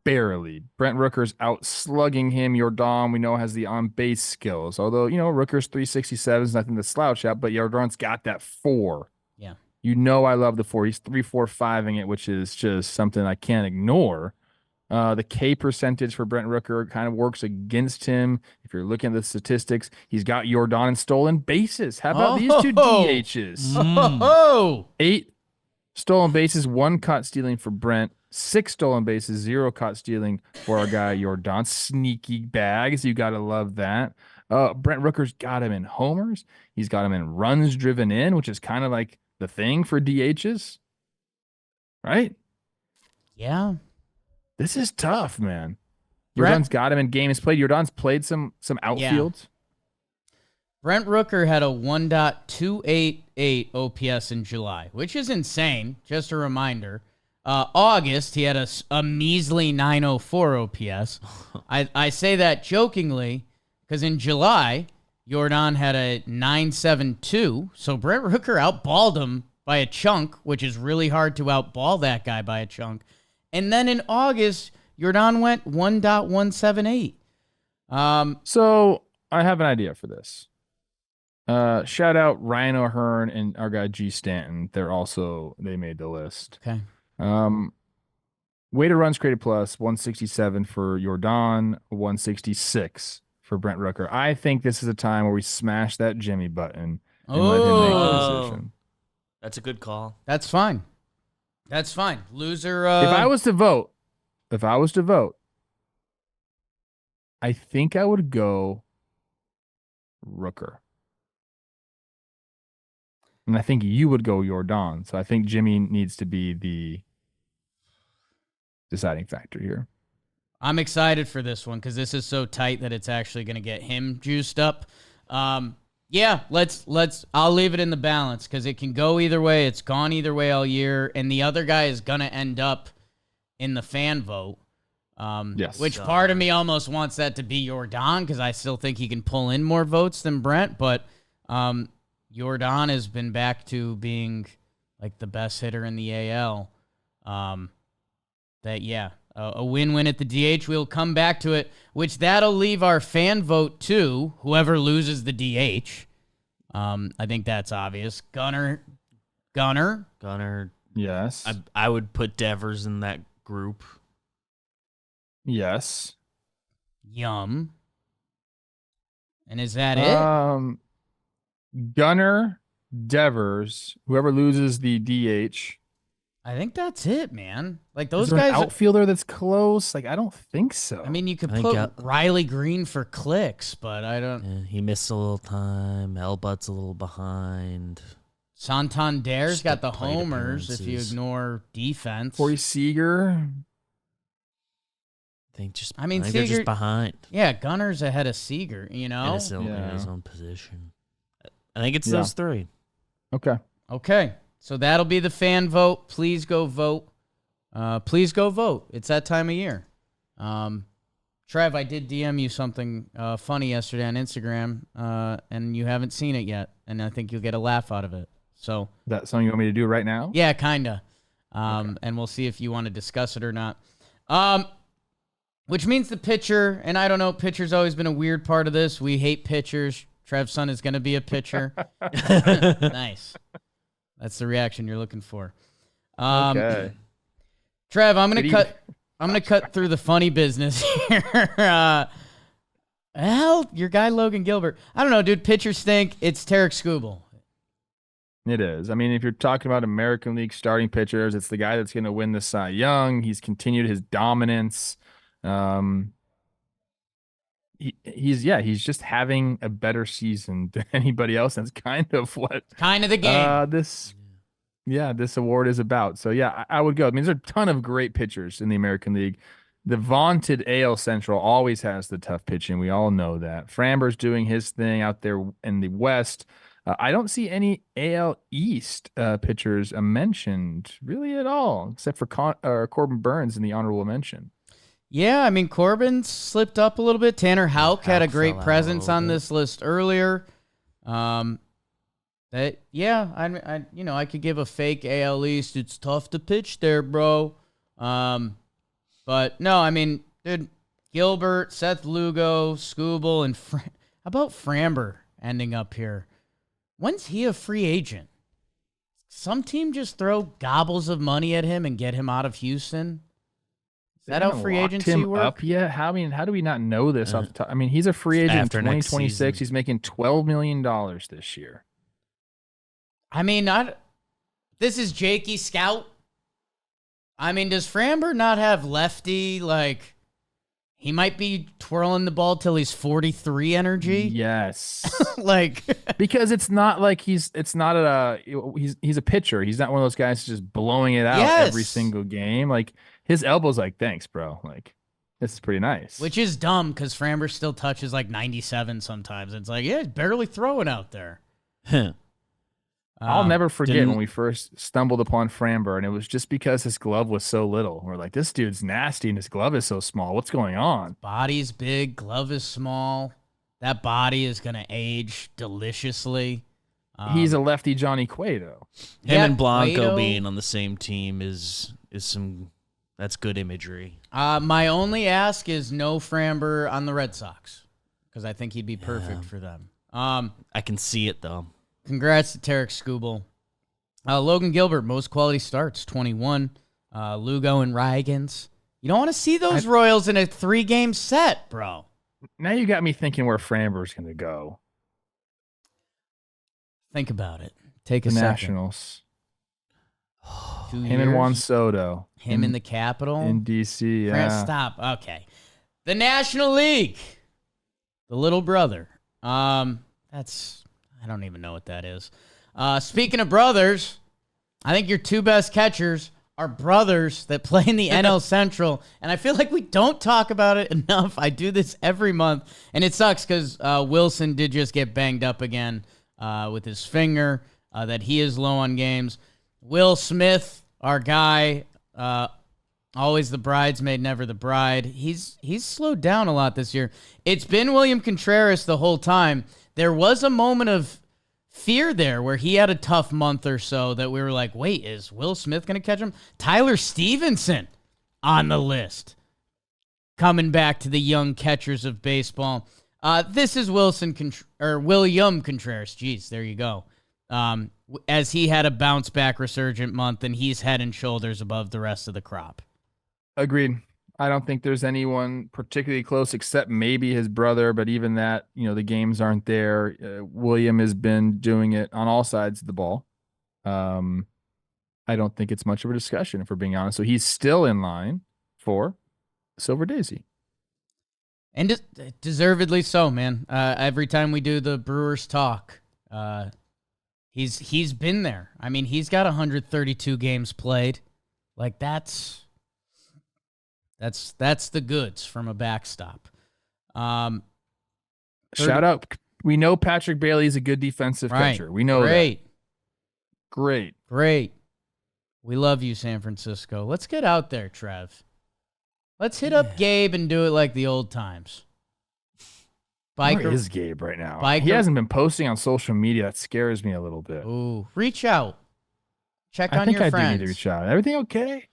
Barely. Brent Rooker's out slugging him. Jordan, we know, has the on-base skills. Although, Rooker's 367 is nothing to slouch at, but Jordan's got that 4. Yeah. I love the 4. He's 3.45ing it, which is just something I can't ignore. The K percentage for Brent Rooker kind of works against him. If you're looking at the statistics, he's got Jordan and stolen bases. How about these 2 DHs? Oh, 8 stolen bases, 1 caught stealing for Brent. 6 stolen bases, 0 caught stealing for our guy Jordan. Sneaky bags. You got to love that. Brent Rooker's got him in homers. He's got him in runs driven in, which is kind of like the thing for DHs. Right? yeah. This is tough, man. Jordan's got him in games played. Jordan's played some outfield. Brent Rooker had a 1.288 OPS in July, which is insane. Just a reminder. August, he had a measly 904 OPS. I say that jokingly because in July, Jordan had a 972. So Brent Rooker outballed him by a chunk, which is really hard to outball that guy by a chunk. And then in August, Jordan went 1.178. So I have an idea for this. Shout out Ryan O'Hearn and our guy G Stanton. They made the list. Okay. Weighted runs created plus 167 for Jordan, 166 for Brent Rooker. I think this is a time where we smash that Jimmy button and let him make the decision. That's a good call. That's fine. That's fine. Loser. If I was to vote, I think I would go Rooker. And I think you would go Jordan. So I think Jimmy needs to be the deciding factor here. I'm excited for this one because this is so tight that it's actually going to get him juiced up. Yeah, I'll leave it in the balance because it can go either way. It's gone either way all year, and the other guy is going to end up in the fan vote. Yes. Which part of me almost wants that to be Jordan because I still think he can pull in more votes than Brent, but Jordan has been back to being like the best hitter in the AL. A win-win at the DH. We'll come back to it, which that'll leave our fan vote to whoever loses the DH. I think that's obvious. Gunner. Yes. I would put Devers in that group. Yes. Yum. And is that it? Gunner, Devers, whoever loses the DH. I think that's it, man. Like those Is there guys. an outfielder that's close? Like I don't think so. I mean, you could put Riley Green for clicks, but I don't. Yeah, he missed a little time. Elbutt's a little behind. Santander's got the homers if you ignore defense. Corey Seager. I think they're just behind. Yeah, Gunner's ahead of Seager, you know? In his own position. I think it's those three. Okay. So that'll be the fan vote. Please go vote. Please go vote. It's that time of year. Trev, I did DM you something funny yesterday on Instagram, and you haven't seen it yet, and I think you'll get a laugh out of it. So that's something you want me to do right now? Yeah, kind of. And we'll see if you want to discuss it or not. Which means the pitcher, and I don't know, pitcher's always been a weird part of this. We hate pitchers. Trev's son is going to be a pitcher. Nice. That's the reaction you're looking for. Okay. Trev, I'm gonna cut through the funny business here. Your guy Logan Gilbert. I don't know, dude. Pitchers stink. It's Tarek Skubal. It is. I mean, if you're talking about American League starting pitchers, it's the guy that's going to win the Cy Young. He's continued his dominance. He's just having a better season than anybody else. That's kind of the game. This award is about. So yeah, I would go. I mean, there's a ton of great pitchers in the American League. The vaunted AL Central always has the tough pitching. We all know that. Framber's doing his thing out there in the West. I don't see any AL East pitchers mentioned really at all, except for Corbin Burns in the honorable mention. Yeah, I mean, Corbin slipped up a little bit. Tanner Houck had a great presence on this list earlier. I could give a fake AL East. It's tough to pitch there, bro. But no, I mean, dude, Gilbert, Seth Lugo, Skubal, and how about Framber ending up here? When's he a free agent? Some team just throw gobbles of money at him and get him out of Houston. Is that how free agency works? Up yet? How do we not know this off the top? I mean, he's a free agent in 2026. He's making $12 million this year. I mean, this is Jakey Scout. I mean, does Framber not have lefty, like, he might be twirling the ball till he's 43 energy? Yes. Because it's not like he's a pitcher. He's not one of those guys just blowing it out every single game. Like, his elbow's like, thanks, bro. Like, This is pretty nice. Which is dumb because Framber still touches like 97 sometimes. It's like, yeah, he's barely throwing out there. I'll never forget didn't- when we first stumbled upon Framber, and it was just because his glove was so little. We're like, this dude's nasty, and his glove is so small. What's going on? Body's big, glove is small. That body is going to age deliciously. He's a lefty Johnny Cueto. Him and Blanco Cueto. being on the same team is some that's good imagery. My only ask is no Framber on the Red Sox because I think he'd be perfect for them. I can see it though. Congrats to Tarek Skubal. Logan Gilbert, most quality starts, 21. Lugo and Rygans. You don't want to see those Royals in a 3-game set, bro. Now you got me thinking where Framber's going to go. Think about it. Take a The second. Nationals. 2 Him and Juan years. Soto. Him in the Capitol. In D.C., France, yeah. stop. Okay. The National League. The little brother. I don't even know what that is. Speaking of brothers, I think your 2 best catchers are brothers that play in the NL Central, and I feel like we don't talk about it enough. I do this every month, and it sucks because Wilson did just get banged up again with his finger, that he is low on games. Will Smith, our guy, always the bridesmaid, never the bride. He's slowed down a lot this year. It's been William Contreras the whole time. There was a moment of fear there where he had a tough month or so that we were like, wait, is Will Smith going to catch him? Tyler Stevenson on the list. Coming back to the young catchers of baseball. This is William Contreras. Jeez, there you go. As he had a bounce back resurgent month, and he's head and shoulders above the rest of the crop. Agreed. I don't think there's anyone particularly close except maybe his brother, but even that, the games aren't there. William has been doing it on all sides of the ball. I don't think it's much of a discussion, if we're being honest. So he's still in line for Silver Daisy. And deservedly so, man. Every time we do the Brewers talk, he's been there. I mean, he's got 132 games played. Like that's the goods from a backstop. Shout out. We know Patrick Bailey is a good defensive catcher. We know that. Great. We love you, San Francisco. Let's get out there, Trev. Let's hit up Gabe and do it like the old times. Where is Gabe right now? Biker, he hasn't been posting on social media. That scares me a little bit. Ooh, reach out. Check on your I friends. do need to reach out. Everything okay?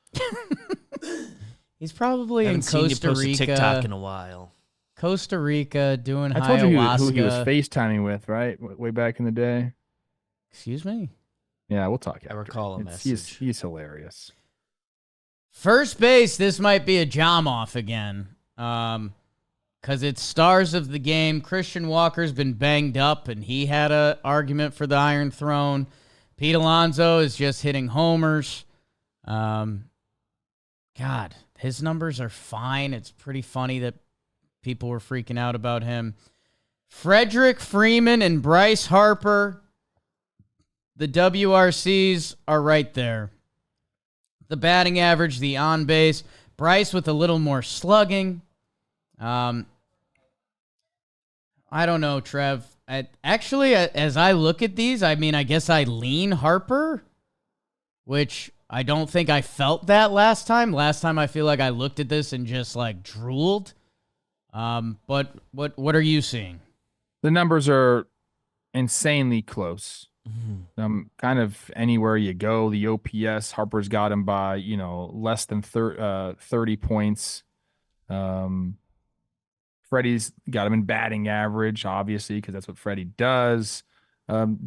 He's probably in Seen you Costa post a Rica. TikTok in a while. Costa Rica doing I told you ayahuasca. who he was FaceTiming with, right? Way back in the day. Excuse me. Yeah, we'll talk. I recall a message. He's hilarious. First base, this might be a jam off again. Because it's stars of the game. Christian Walker's been banged up, and he had an argument for the Iron Throne. Pete Alonso is just hitting homers. God, his numbers are fine. It's pretty funny that people were freaking out about him. Frederick Freeman and Bryce Harper. The WRCs are right there. The batting average, the on base. Bryce with a little more slugging. I don't know, Trev. Actually, as I look at these, I mean, I guess I lean Harper, which I don't think I felt that last time. Last time I feel like I looked at this and just like drooled. But what are you seeing? The numbers are insanely close. Kind of anywhere you go, the OPS, Harper's got him by, less than 30 points. Freddie's got him in batting average, obviously, because that's what Freddie does.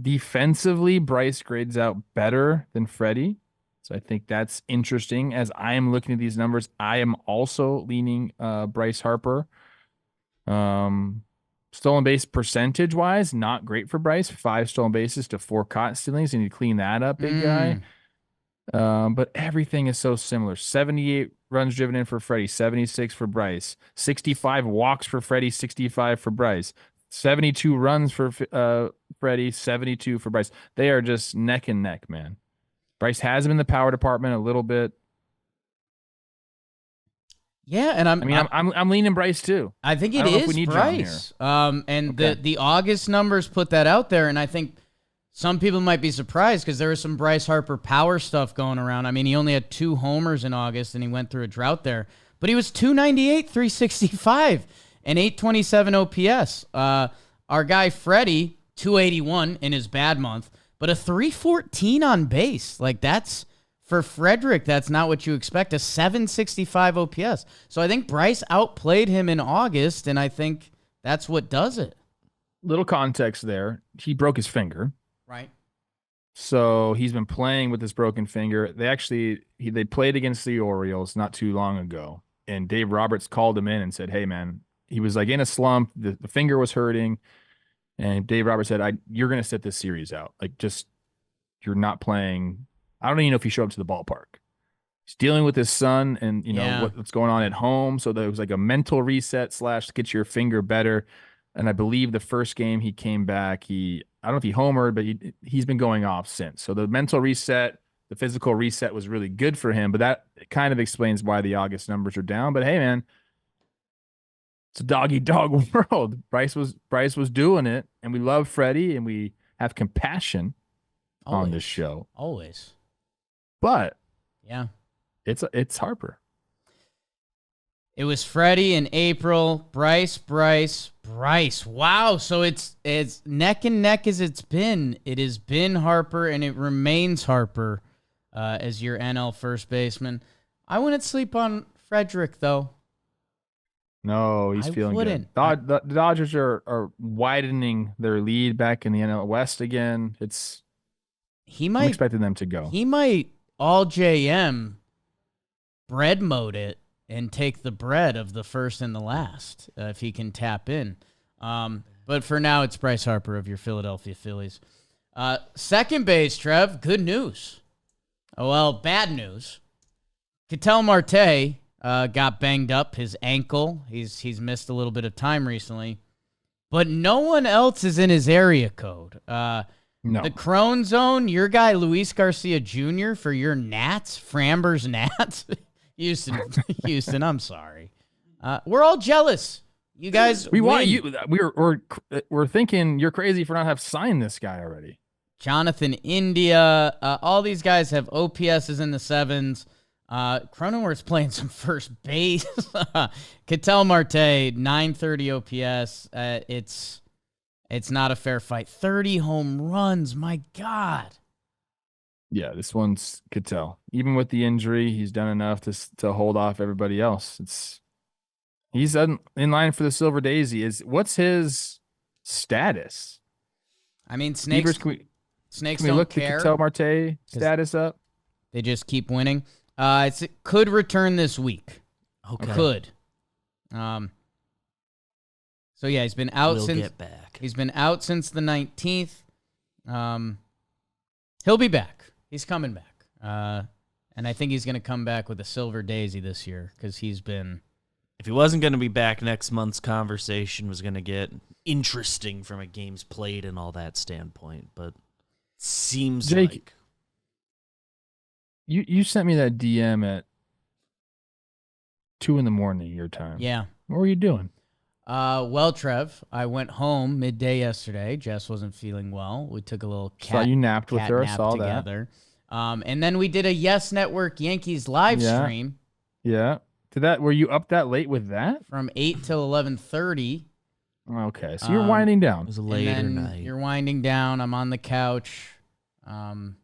Defensively, Bryce grades out better than Freddie. So I think that's interesting. As I am looking at these numbers, I am also leaning Bryce Harper. Stolen base percentage wise, not great for Bryce. 5 stolen bases to 4 caught stealings. You need to clean that up, big guy. But everything is so similar. 78 runs driven in for Freddie, 76 for Bryce. 65 walks for Freddie, 65 for Bryce. 72 runs for Freddie, 72 for Bryce. They are just neck and neck, man. Bryce has him in the power department a little bit. Yeah, and I'm leaning Bryce too. I think I it don't know if we is need John Bryce. And Okay. the August numbers put that out there, and I think some people might be surprised because there was some Bryce Harper power stuff going around. I mean, he only had 2 homers in August, and he went through a drought there. But he was 298, 365, and 827 OPS. Our guy Freddie, 281 in his bad month, but a 314 on base. Like, that's... For Frederick, that's not what you expect, a 765 OPS. So I think Bryce outplayed him in August, and I think that's what does it. Little context there. He broke his finger. Right. So he's been playing with this broken finger. They played against the Orioles not too long ago, and Dave Roberts called him in and said, "Hey, man," he was like in a slump. The finger was hurting, and Dave Roberts said, "You're going to sit this series out. Like, just you're not playing." I don't even know if he showed up to the ballpark. He's dealing with his son and, what's going on at home. So there was like a mental reset / get your finger better. And I believe the first game he came back, I don't know if he homered, but he's been going off since. So the mental reset, the physical reset was really good for him. But that kind of explains why the August numbers are down. But hey, man, it's a dog-eat-dog world. Bryce was doing it. And we love Freddie and we have compassion on this show. Always. But yeah, it's Harper. It was Freddie in April. Bryce. Wow. So it's neck and neck as it's been. It has been Harper, and it remains Harper as your NL first baseman. I wouldn't sleep on Frederick, though. No, he's feeling good. The Dodgers are widening their lead back in the NL West again. I'm expecting them to go. He might all JM bread mode it and take the bread of the first and the last if he can tap in. But for now, it's Bryce Harper of your Philadelphia Phillies. Second base, Trev, good news. Oh, well, bad news. Ketel Marte got banged up, his ankle. He's missed a little bit of time recently. But no one else is in his area code. No. The Crone Zone, your guy Luis Garcia Jr. for your Nats, Framber's Nats. Houston, I'm sorry. We're all jealous. You guys, we want you. We're thinking you're crazy for not have signed this guy already. Jonathan India, all these guys have OPSs in the 7s. Cronenworth's playing some first base. Ketel Marte, 930 OPS. It's not a fair fight. 30 home runs. My God. Yeah, this one's Ketel. Even with the injury, he's done enough to hold off everybody else. He's in line for the Silver Daisy. What's his status? I mean, snakes. Can we don't look care. the Ketel Marte status up? They just keep winning. It could return this week. Okay. Could. So yeah, he's been out We'll since. get back. He's been out since the 19th. He'll be back. He's coming back. And I think he's going to come back with a Silver Daisy this year because he's been. If he wasn't going to be back, next month's conversation was going to get interesting from a games played and all that standpoint. But seems Jake, like you sent me that DM at 2 a.m. your time. Yeah. What were you doing? Well, Trev, I went home midday yesterday. Jess wasn't feeling well. We took a little Saw you napped with her. I nap saw together. And then we did a Yes Network Yankees live stream. Yeah. Were you up that late with that? From 8 till 11:30. Okay, so you're winding down. it was a later night. You're winding down. I'm on the couch. And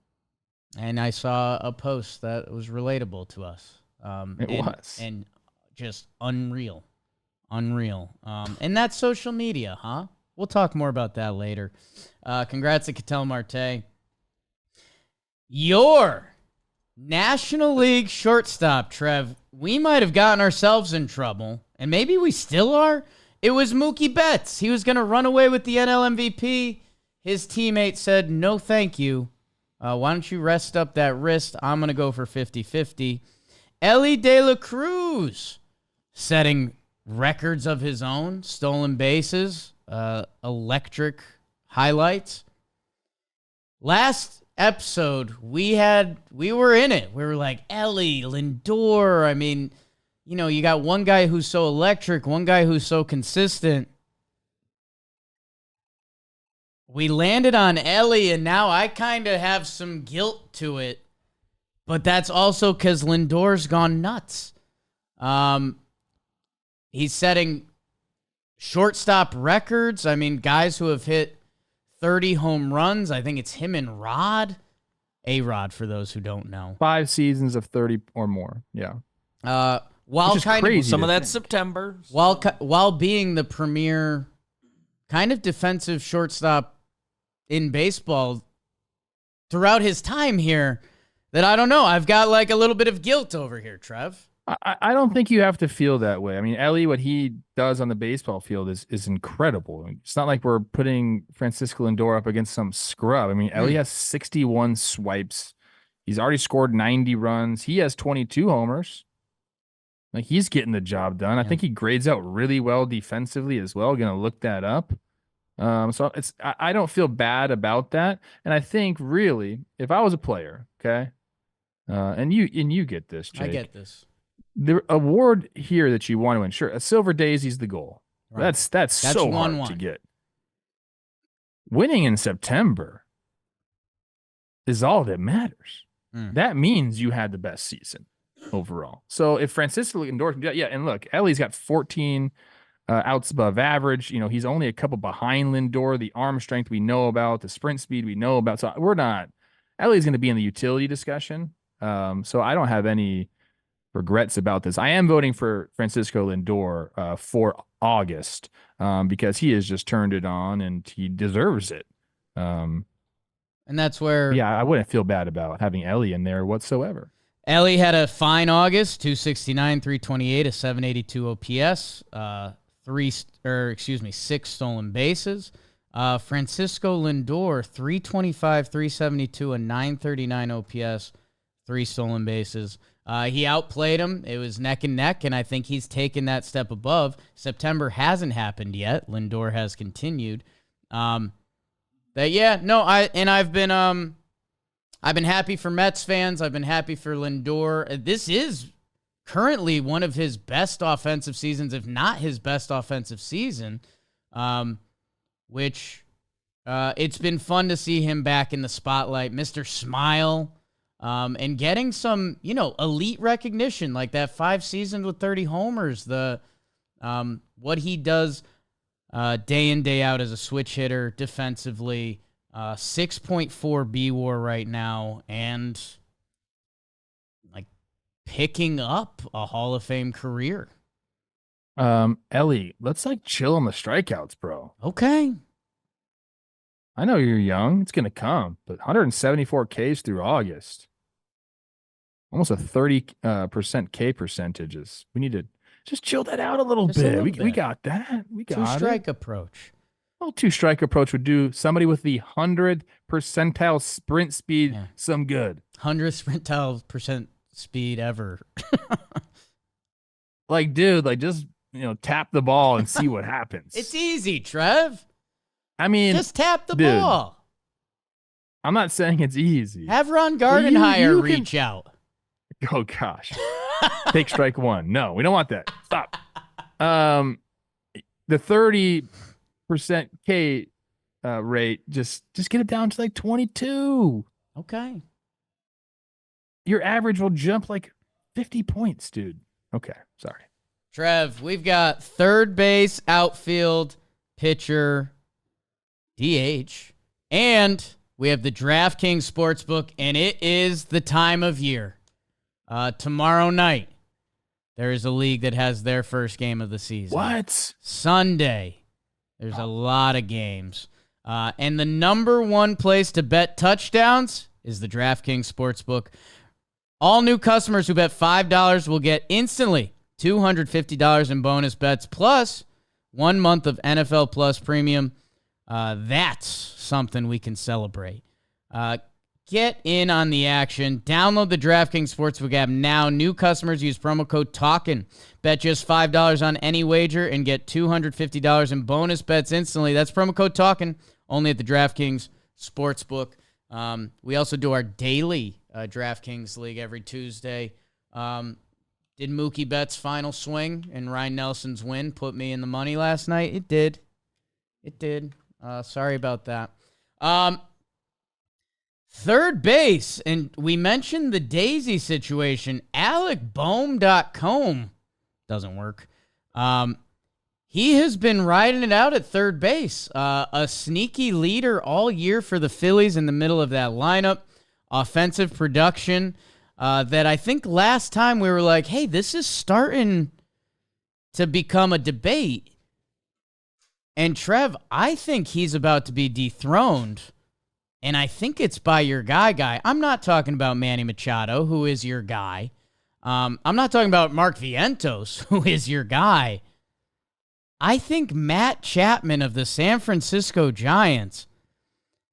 I saw a post that was relatable to us. It was. And just unreal. And that's social media, huh? We'll talk more about that later. Congrats to Ketel Marte. Your National League shortstop, Trev. We might have gotten ourselves in trouble, and maybe we still are. It was Mookie Betts. He was going to run away with the NL MVP. His teammate said, no, thank you. Why don't you rest up that wrist? I'm going to go for 50-50. Ellie De La Cruz setting records of his own, stolen bases, electric highlights. Last episode, we were in it. We were like, Ellie, Lindor. I mean, you got one guy who's so electric, one guy who's so consistent. We landed on Ellie, and now I kind of have some guilt to it. But that's also because Lindor's gone nuts. He's setting shortstop records. I mean, guys who have hit 30 home runs. I think it's him and Rod. A-Rod, for those who don't know. 5 seasons of 30 or more. Yeah. While kind crazy of some of that's September. while being the premier kind of defensive shortstop in baseball throughout his time here, that I don't know. I've got like a little bit of guilt over here, Trev. I don't think you have to feel that way. I mean, Ellie, what he does on the baseball field is incredible. It's not like we're putting Francisco Lindor up against some scrub. I mean, Ellie has 61 swipes. He's already scored 90 runs. He has 22 homers. Like, he's getting the job done. I think he grades out really well defensively as well. Going to look that up. So I don't feel bad about that. And I think really, if I was a player, okay, and you get this, Jake. I get this. The award here that you want to ensure, a silver Daisy's the goal. Right. That's so hard to get. Winning in September is all that matters. That means you had the best season overall. So if Francisco Lindor can do that, and look, Ellie's got 14 outs above average. He's only a couple behind Lindor. The arm strength we know about, the sprint speed we know about. So Ellie's going to be in the utility discussion. So I don't have any regrets about this. I am voting for Francisco Lindor for August because he has just turned it on and he deserves it. And that's where... Yeah, I wouldn't feel bad about having Ellie in there whatsoever. Ellie had a fine August, 269, 328, a 782 OPS, 6 stolen bases. Francisco Lindor, 325, 372, a 939 OPS, 3 stolen bases. He outplayed him. It was neck and neck, and I think he's taken that step above. September hasn't happened yet. Lindor has continued. I've been happy for Mets fans. I've been happy for Lindor. This is currently one of his best offensive seasons, if not his best offensive season, which it's been fun to see him back in the spotlight. Mr. Smile. And getting some, elite recognition, like that 5 seasons with 30 homers, what he does day in, day out as a switch hitter defensively, 6.4 B-WAR right now, and like picking up a Hall of Fame career. Ellie, let's chill on the strikeouts, bro. Okay. I know you're young. It's going to come, but 174 Ks through August. Almost a 30% K percentages. We need to just chill that out a little bit. We got that. We got 2-strike approach. Well, 2-strike approach would do somebody with the 100th percentile sprint speed some good. 100th percentile percent speed ever. Dude, just tap the ball and see what happens. It's easy, Trev. I mean, just tap the ball. I'm not saying it's easy. Have Ron Gardenhire reach out. Oh gosh. Take strike 1. No, we don't want that. Stop. The 30% K rate, just get it down to 22. Okay. Your average will jump 50 points, dude. Okay, sorry. Trev, we've got third base, outfield, pitcher, DH, and we have the DraftKings Sportsbook, and it is the time of year. Tomorrow night, there is a league that has their first game of the season. What? Sunday, there's a lot of games. And the number one place to bet touchdowns is the DraftKings Sportsbook. All new customers who bet $5 will get instantly $250 in bonus bets, plus 1 month of NFL Plus Premium. That's something we can celebrate. Get in on the action. Download the DraftKings Sportsbook app now. New customers use promo code Talkin. Bet just $5 on any wager and get $250 in bonus bets instantly. That's promo code Talkin, only at the DraftKings Sportsbook. We also do our daily DraftKings League every Tuesday. Did Did Mookie Betts' final swing and Ryan Nelson's win put me in the money last night? It did. It did. Sorry about that. Third base, and we mentioned the Daisy situation. AlecBohm.com doesn't work. He has been riding it out at third base. A sneaky leader all year for the Phillies in the middle of that lineup. Offensive production that I think last time we were like, hey, this is starting to become a debate. And Trev, I think he's about to be dethroned. And I think it's by your guy. I'm not talking about Manny Machado, who is your guy. I'm not talking about Mark Vientos, who is your guy. I think Matt Chapman of the San Francisco Giants,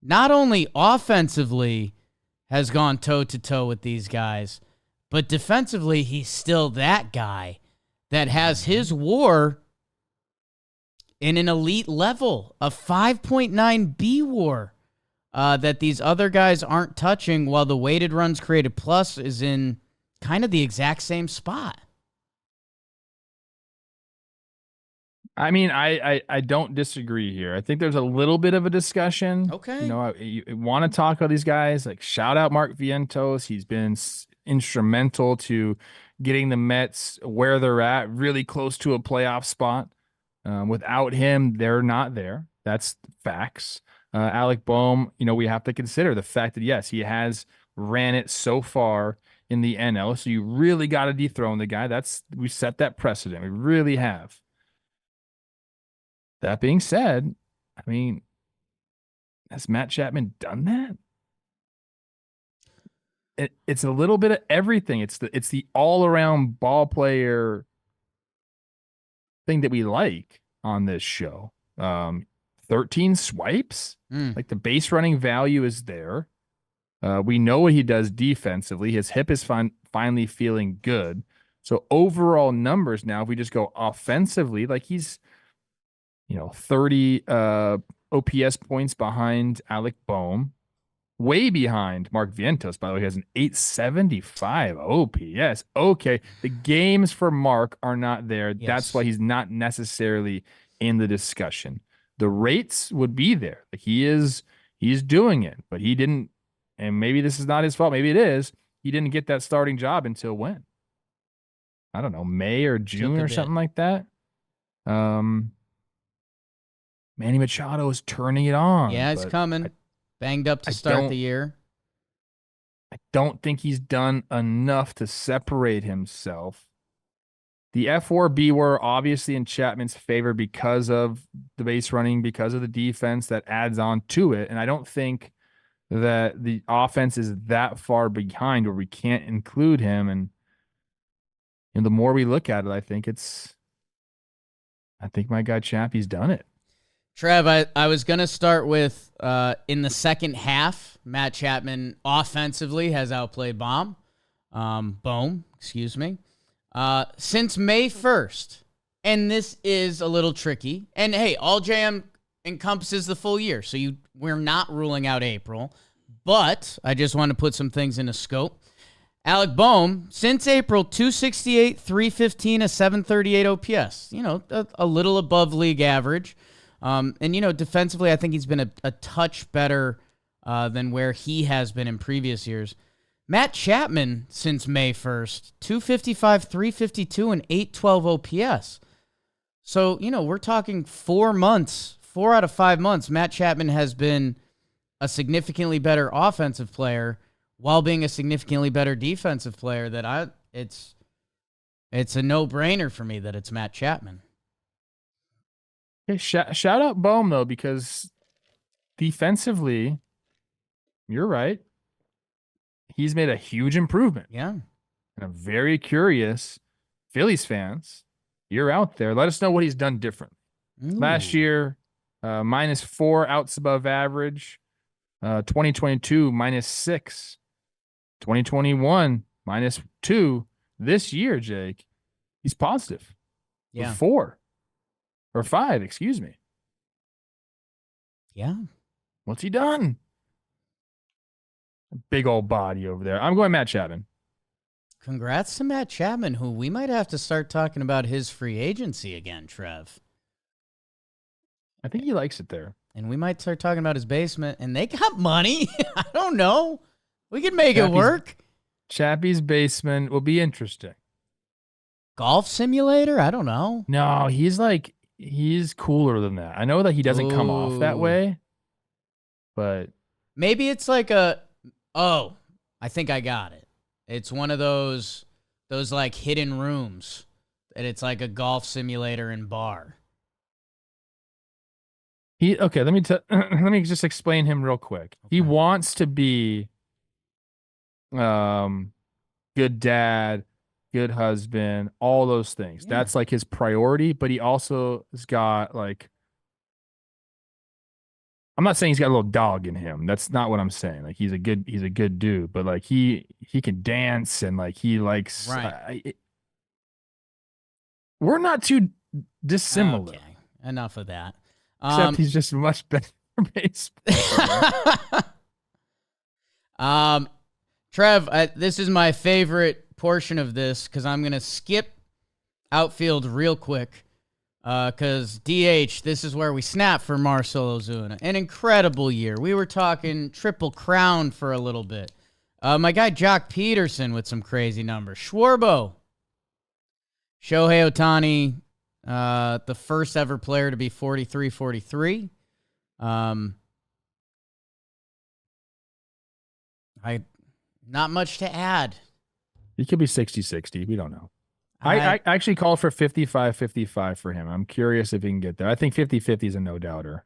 not only offensively has gone toe-to-toe with these guys, but defensively, he's still that guy that has his WAR in an elite level, a 5.9 B WAR. That these other guys aren't touching, while the weighted runs created plus is in kind of the exact same spot. I mean, I don't disagree here. I think there's a little bit of a discussion. Okay. You know, you want to talk about these guys. Like, shout out Mark Vientos. He's been instrumental to getting the Mets where they're at, really close to a playoff spot. Without him, they're not there. That's facts. Alec Bohm, you know, we have to consider the fact that, yes, he has ran it so far in the NL. So you really got to dethrone the guy. We set that precedent. We really have. That being said, I mean, has Matt Chapman done that? It's a little bit of everything. It's the all-around ball player thing that we like on this show. 13 swipes. Like, the base running value is there. We know what he does defensively. His hip is finally feeling good. So overall numbers now, if we just go offensively, like, he's, 30 OPS points behind Alec Bohm. Way behind Mark Vientos, by the way. He has an 875 OPS. Okay. The games for Mark are not there. Yes. That's why he's not necessarily in the discussion. The rates would be there. Like, he's doing it, but he didn't, and maybe this is not his fault. Maybe it is. He didn't get that starting job until when? I don't know, May or June or something like that. Manny Machado is turning it on. Yeah, he's coming. Banged up to start the year. I don't think he's done enough to separate himself. The F4 B were obviously in Chapman's favor because of the base running, because of the defense that adds on to it. And I don't think that the offense is that far behind where we can't include him. And the more we look at it, I think my guy Chappie's done it. Trev, I was going to start with, in the second half, Matt Chapman offensively has outplayed Bohm, excuse me. Since May 1st, and this is a little tricky, and hey, all JM encompasses the full year, so we're not ruling out April, but I just want to put some things into scope. Alec Bohm, since April, 268, 315, a 738 OPS. A little above league average. And defensively, I think he's been a touch better than where he has been in previous years. Matt Chapman, since May 1st, 255, 352, and 812 OPS. So, we're talking 4 out of 5 months, Matt Chapman has been a significantly better offensive player while being a significantly better defensive player. It's a no-brainer for me that it's Matt Chapman. Hey, shout out Bohm, though, because defensively, you're right. He's made a huge improvement. Yeah. And I'm very curious, Phillies fans, you're out there. Let us know what he's done different. Last year, -4 outs above average. 2022, -6. 2021, -2. This year, Jake, he's positive. Yeah. 4 or 5, excuse me. Yeah. What's he done? Big old body over there. I'm going Matt Chapman. congrats to Matt Chapman, who we might have to start talking about his free agency again, Trev. I think he likes it there. And we might start talking about his basement, and they got money. I don't know. We can make it work. Chappie's basement will be interesting. Golf simulator? I don't know. No, he's cooler than that. I know that he doesn't come off that way, but maybe it's like I think I got it. It's one of those like hidden rooms that it's like a golf simulator and bar. Let me just explain him real quick. Okay. He wants to be good dad, good husband, all those things. Yeah. That's like his priority, but he also has got like, I'm not saying he's got a little dog in him. That's not what I'm saying. Like he's a good dude, but like he can dance and like he likes right. We're not too dissimilar. Okay. Enough of that. Except he's just much better baseball. Trev, this is my favorite portion of this because I'm going to skip outfield real quick because DH, this is where we snap for Marcell Ozuna. An incredible year. We were talking triple crown for a little bit. My guy Jock Peterson with some crazy numbers. Schwarbo. Shohei Ohtani, the first ever player to be 43-43. Not much to add. He could be 60-60. We don't know. I actually called for 55-55 for him. I'm curious if he can get there. I think 50-50 is a no-doubter.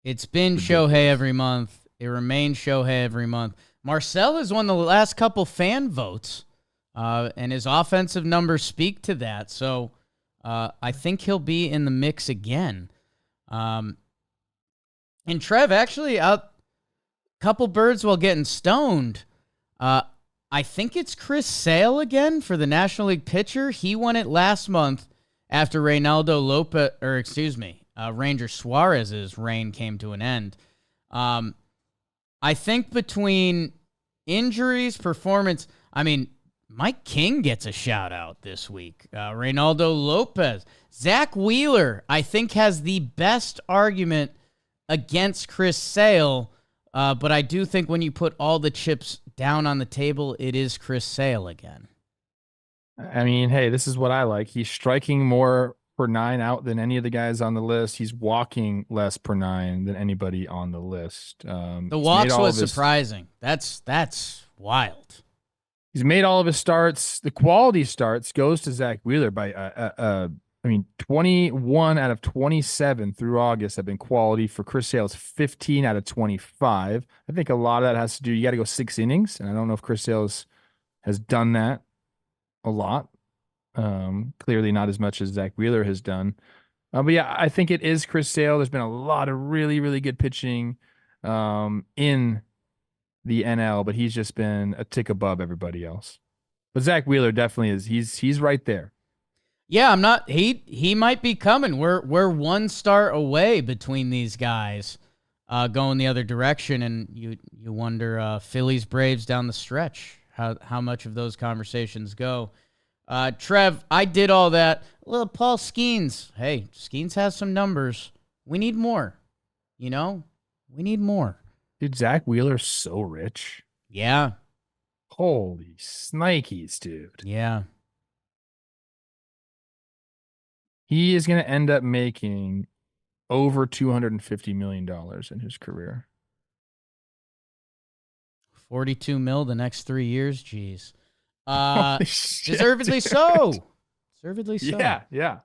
It's been Shohei every month. It remains Shohei every month. Marcell has won the last couple fan votes, and his offensive numbers speak to that. So I think he'll be in the mix again. And Trev, actually, a couple birds while getting stoned. I think it's Chris Sale again for the National League pitcher. He won it last month after Ranger Suarez's reign came to an end. I think between injuries, performance, Mike King gets a shout out this week. Reynaldo Lopez. Zach Wheeler, I think, has the best argument against Chris Sale. But I do think when you put all the chips down on the table, it is Chris Sale again. Hey, this is what I like. He's striking more per 9 out than any of the guys on the list. He's walking less per 9 than anybody on the list. The walks was surprising. That's wild. He's made all of his starts. The quality starts goes to Zach Wheeler by 21 out of 27 through August have been quality. For Chris Sale's 15 out of 25. I think a lot of that has to do, you got to go 6 innings. And I don't know if Chris Sale's has done that a lot. Clearly not as much as Zach Wheeler has done. But yeah, I think it is Chris Sale. There's been a lot of really, really good pitching in the NL, but he's just been a tick above everybody else. But Zach Wheeler definitely is. He's right there. Yeah, I'm not. He might be coming. We're one start away between these guys going the other direction, and you wonder Phillies Braves down the stretch how much of those conversations go. Trev, I did all that. Well, Paul Skeens. Hey, Skeens has some numbers. We need more. We need more. Dude, Zach Wheeler's so rich. Yeah. Holy snikes, dude. Yeah. He is going to end up making over $250 million in his career. 42 mil the next 3 years. Jeez. Shit, deservedly dude. So. Deservedly so. Yeah.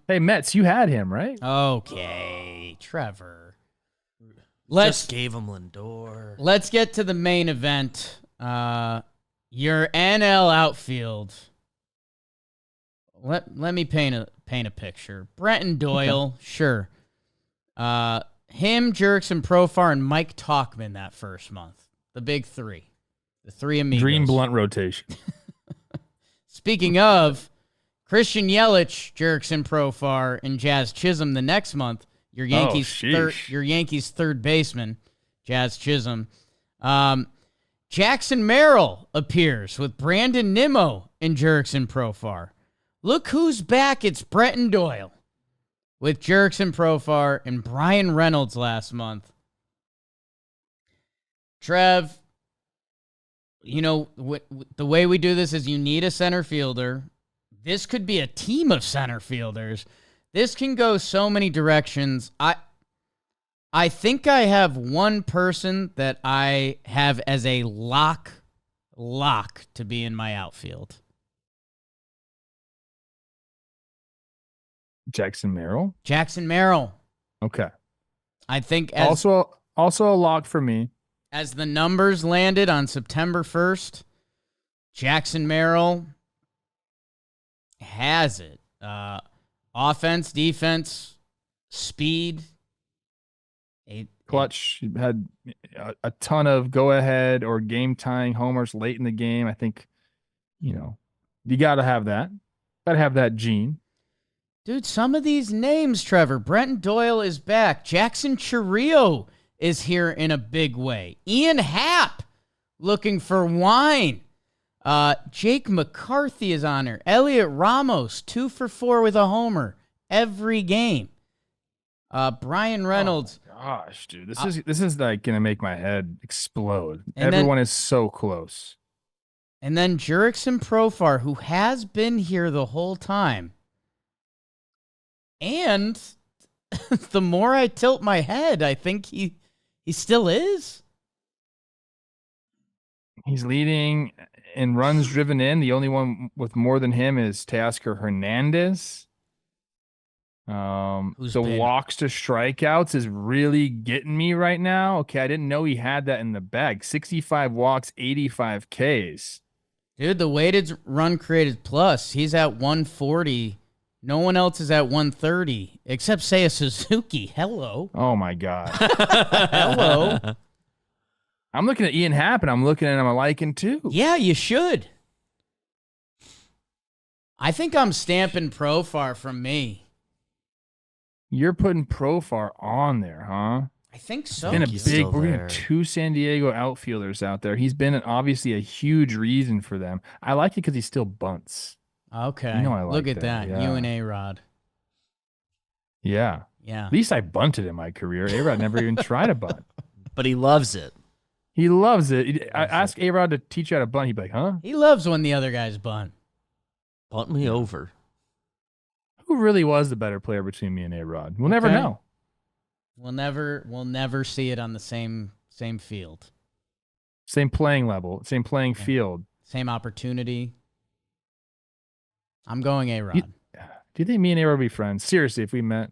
Hey, Mets, you had him, right? Okay, Trevor. Just gave him Lindor. Let's get to the main event. Your NL outfield. Let me paint a picture. Brenton Doyle, okay. Sure. Him, Jurickson Profar, and Mike Tauchman that first month. The big three. The three amigos. Dream blunt rotation. Speaking of, Christian Yelich, Jurickson Profar, and Jazz Chisholm the next month. Your Yankees third baseman, Jazz Chisholm. Jackson Merrill appears with Brandon Nimmo and Jurickson Profar. Look who's back. It's Bretton Doyle with Jurickson Profar and Brian Reynolds last month. Trev, you know, the way we do this is you need a center fielder. This could be a team of center fielders. This can go so many directions. I think I have one person that I have as a lock to be in my outfield. Jackson Merrill. Jackson Merrill. Okay. I think also a lock for me. As the numbers landed on September 1st, Jackson Merrill has it. Offense, defense, speed. Clutch had a ton of go-ahead or game-tying homers late in the game. I think, you got to have that. Got to have that gene. Dude, some of these names, Trevor. Brenton Doyle is back. Jackson Chourio is here in a big way. Ian Happ looking for wine. Jake McCarthy is on there. Elliot Ramos, 2 for 4 with a homer every game. Brian Reynolds. Oh gosh, dude, this is like gonna make my head explode. Everyone is so close. And then Jurickson Profar, who has been here the whole time. And the more I tilt my head, I think he still is. He's leading in runs driven in. The only one with more than him is Teoscar Hernandez. Walks to strikeouts is really getting me right now. Okay, I didn't know he had that in the bag. 65 walks, 85 Ks. Dude, the weighted run created plus, he's at 140. No one else is at 130 except Seiya Suzuki. Hello. Oh my God. Hello. I'm looking at Ian Happ and I'm looking at him liking too. Yeah, you should. I think I'm stamping Profar from me. You're putting Profar on there, huh? I think so. We're getting 2 San Diego outfielders out there. He's been obviously a huge reason for them. I like it because he still bunts. Okay. I like Look at that. Yeah. You and A-Rod. Yeah. Yeah. At least I bunted in my career. A-Rod never even tried a bunt. But he loves it. He loves it. I ask A-Rod to teach you how to bunt. He'd be like, huh? He loves when the other guys bunt. Bunt me over. Who really was the better player between me and A-Rod? We'll never know. We'll never see it on the same field. Same playing level, same playing field. Same opportunity. I'm going A-Rod. Do you think me and A-Rod would be friends? Seriously, if we met?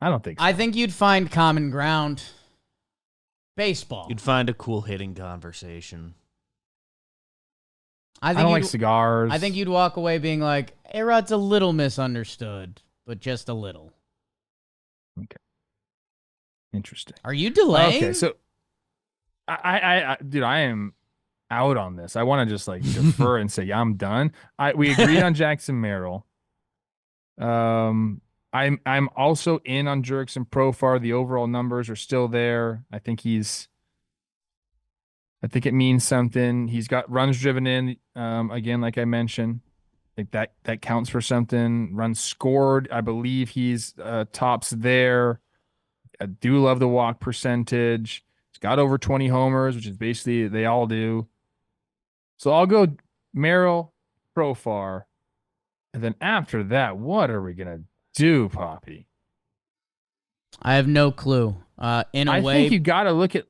I don't think so. I think you'd find common ground. Baseball. You'd find a cool hitting conversation. I don't like cigars. I think you'd walk away being like, A-Rod's a little misunderstood, but just a little. Okay. Interesting. Are you delaying? Okay, so dude, I am out on this. I want to just like defer and say, yeah, I'm done. We agreed on Jackson Merrill. I'm also in on Jurickson Profar. The overall numbers are still there. I think it means something. He's got runs driven in, again, like I mentioned. I think that counts for something. Runs scored, I believe he's tops there. I do love the walk percentage. He's got over 20 homers, which is basically they all do. So I'll go Merrill, Profar, and then after that, what are we gonna do, Poppy? I have no clue. I think you got to look at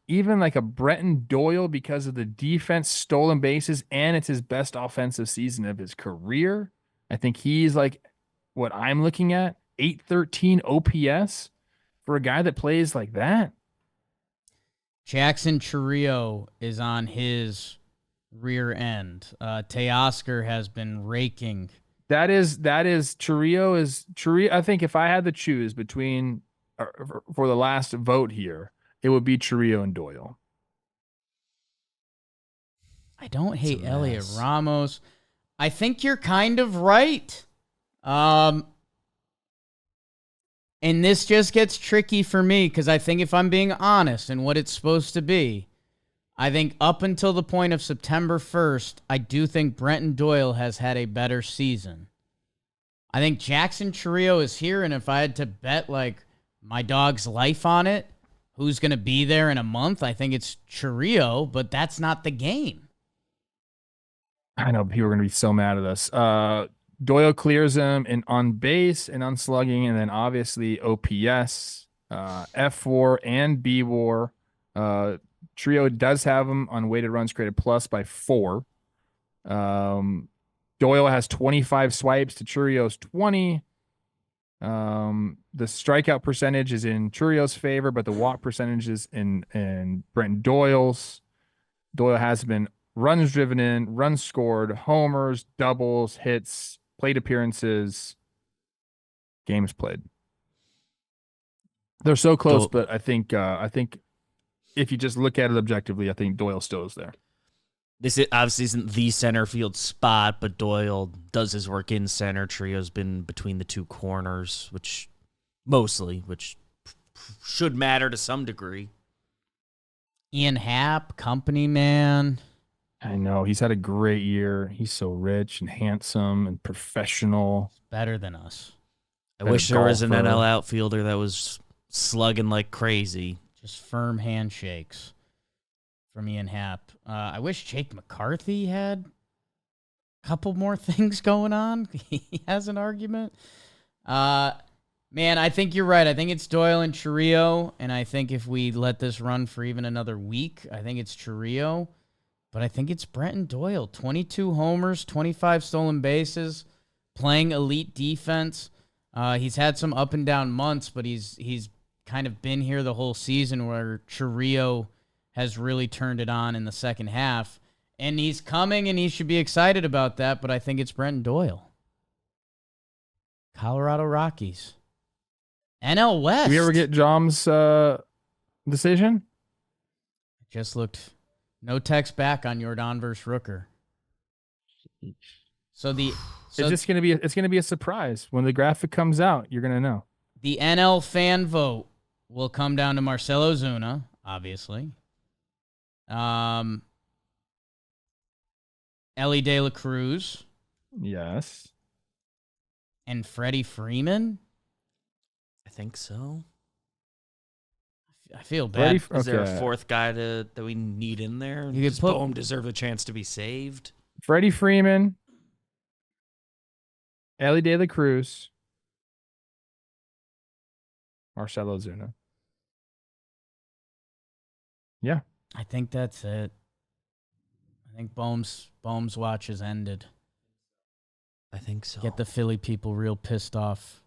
even like a Bretton Doyle because of the defense, stolen bases, and it's his best offensive season of his career. I think he's like what I'm looking at, 813 OPS for a guy that plays like that. Jackson Chourio is on his rear end. Teoscar has been raking. That is Chourio. I think if I had to choose between for the last vote here, it would be Chourio and Doyle. I don't hate Elliot Ramos. I think you're kind of right. And this just gets tricky for me because I think if I'm being honest and what it's supposed to be, I think up until the point of September 1st, I do think Brenton Doyle has had a better season. I think Jackson Chourio is here, and if I had to bet like my dog's life on it, who's going to be there in a month, I think it's Chourio, but that's not the game. I know people are going to be so mad at us. Doyle clears him in on base and on slugging, and then obviously OPS, F4 and B-WAR. Trio does have him on weighted runs created plus by 4. Doyle has 25 swipes to Churio's 20. The strikeout percentage is in Churio's favor, but the walk percentage is in Brenton Doyle's. Doyle has been runs driven in, runs scored, homers, doubles, hits, plate appearances, games played. They're so close, but I think if you just look at it objectively, I think Doyle still is there. This obviously isn't the center field spot, but Doyle does his work in center. Trio's been between the two corners, which should matter to some degree. Ian Happ, company man. I know. He's had a great year. He's so rich and handsome and professional. Better than us. I wish there was an NL outfielder that was slugging like crazy. Just firm handshakes from Ian Happ. I wish Jake McCarthy had a couple more things going on. He has an argument. Man, I think you're right. I think it's Doyle and Chourio, and I think if we let this run for even another week, I think it's Chourio. But I think it's Brenton Doyle. 22 homers, 25 stolen bases, playing elite defense. He's had some up and down months, but he's kind of been here the whole season where Chourio has really turned it on in the second half. And he's coming, and he should be excited about that, but I think it's Brenton Doyle. Colorado Rockies. NL West. Did we ever get Jom's decision? Just looked. No text back on Yordan versus Rooker. It's gonna be a surprise. When the graphic comes out, you're gonna know. The NL fan vote will come down to Marcell Ozuna, obviously. Ellie De La Cruz. Yes. And Freddie Freeman. I think so. I feel bad. Is there a fourth guy that we need in there? Does Bohm deserve a chance to be saved? Freddie Freeman, Ellie De La Cruz, Marcell Ozuna. Yeah. I think that's it. I think Bohm's watch has ended. I think so. Get the Philly people real pissed off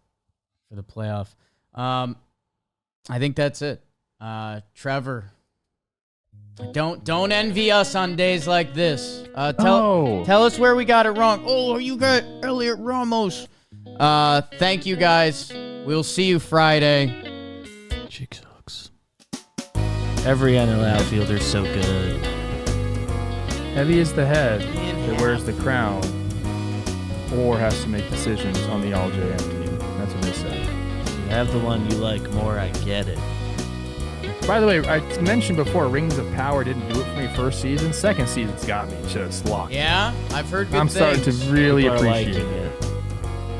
for the playoff. I think that's it. Trevor, don't envy us on days like this. Tell us where we got it wrong. Oh, you got Elliot Ramos. Thank you guys. We'll see you Friday. Chick sucks. Every NL outfielder's so good. Heavy is the head that wears the crown or has to make decisions on the All-JM team. That's what they said. You have the one you like more, I get it. By the way, I mentioned before, Rings of Power didn't do it for me first season. Second season's got me. It's locked. Yeah, I've heard good I'm things. starting to really People are appreciate liking it.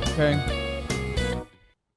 Okay.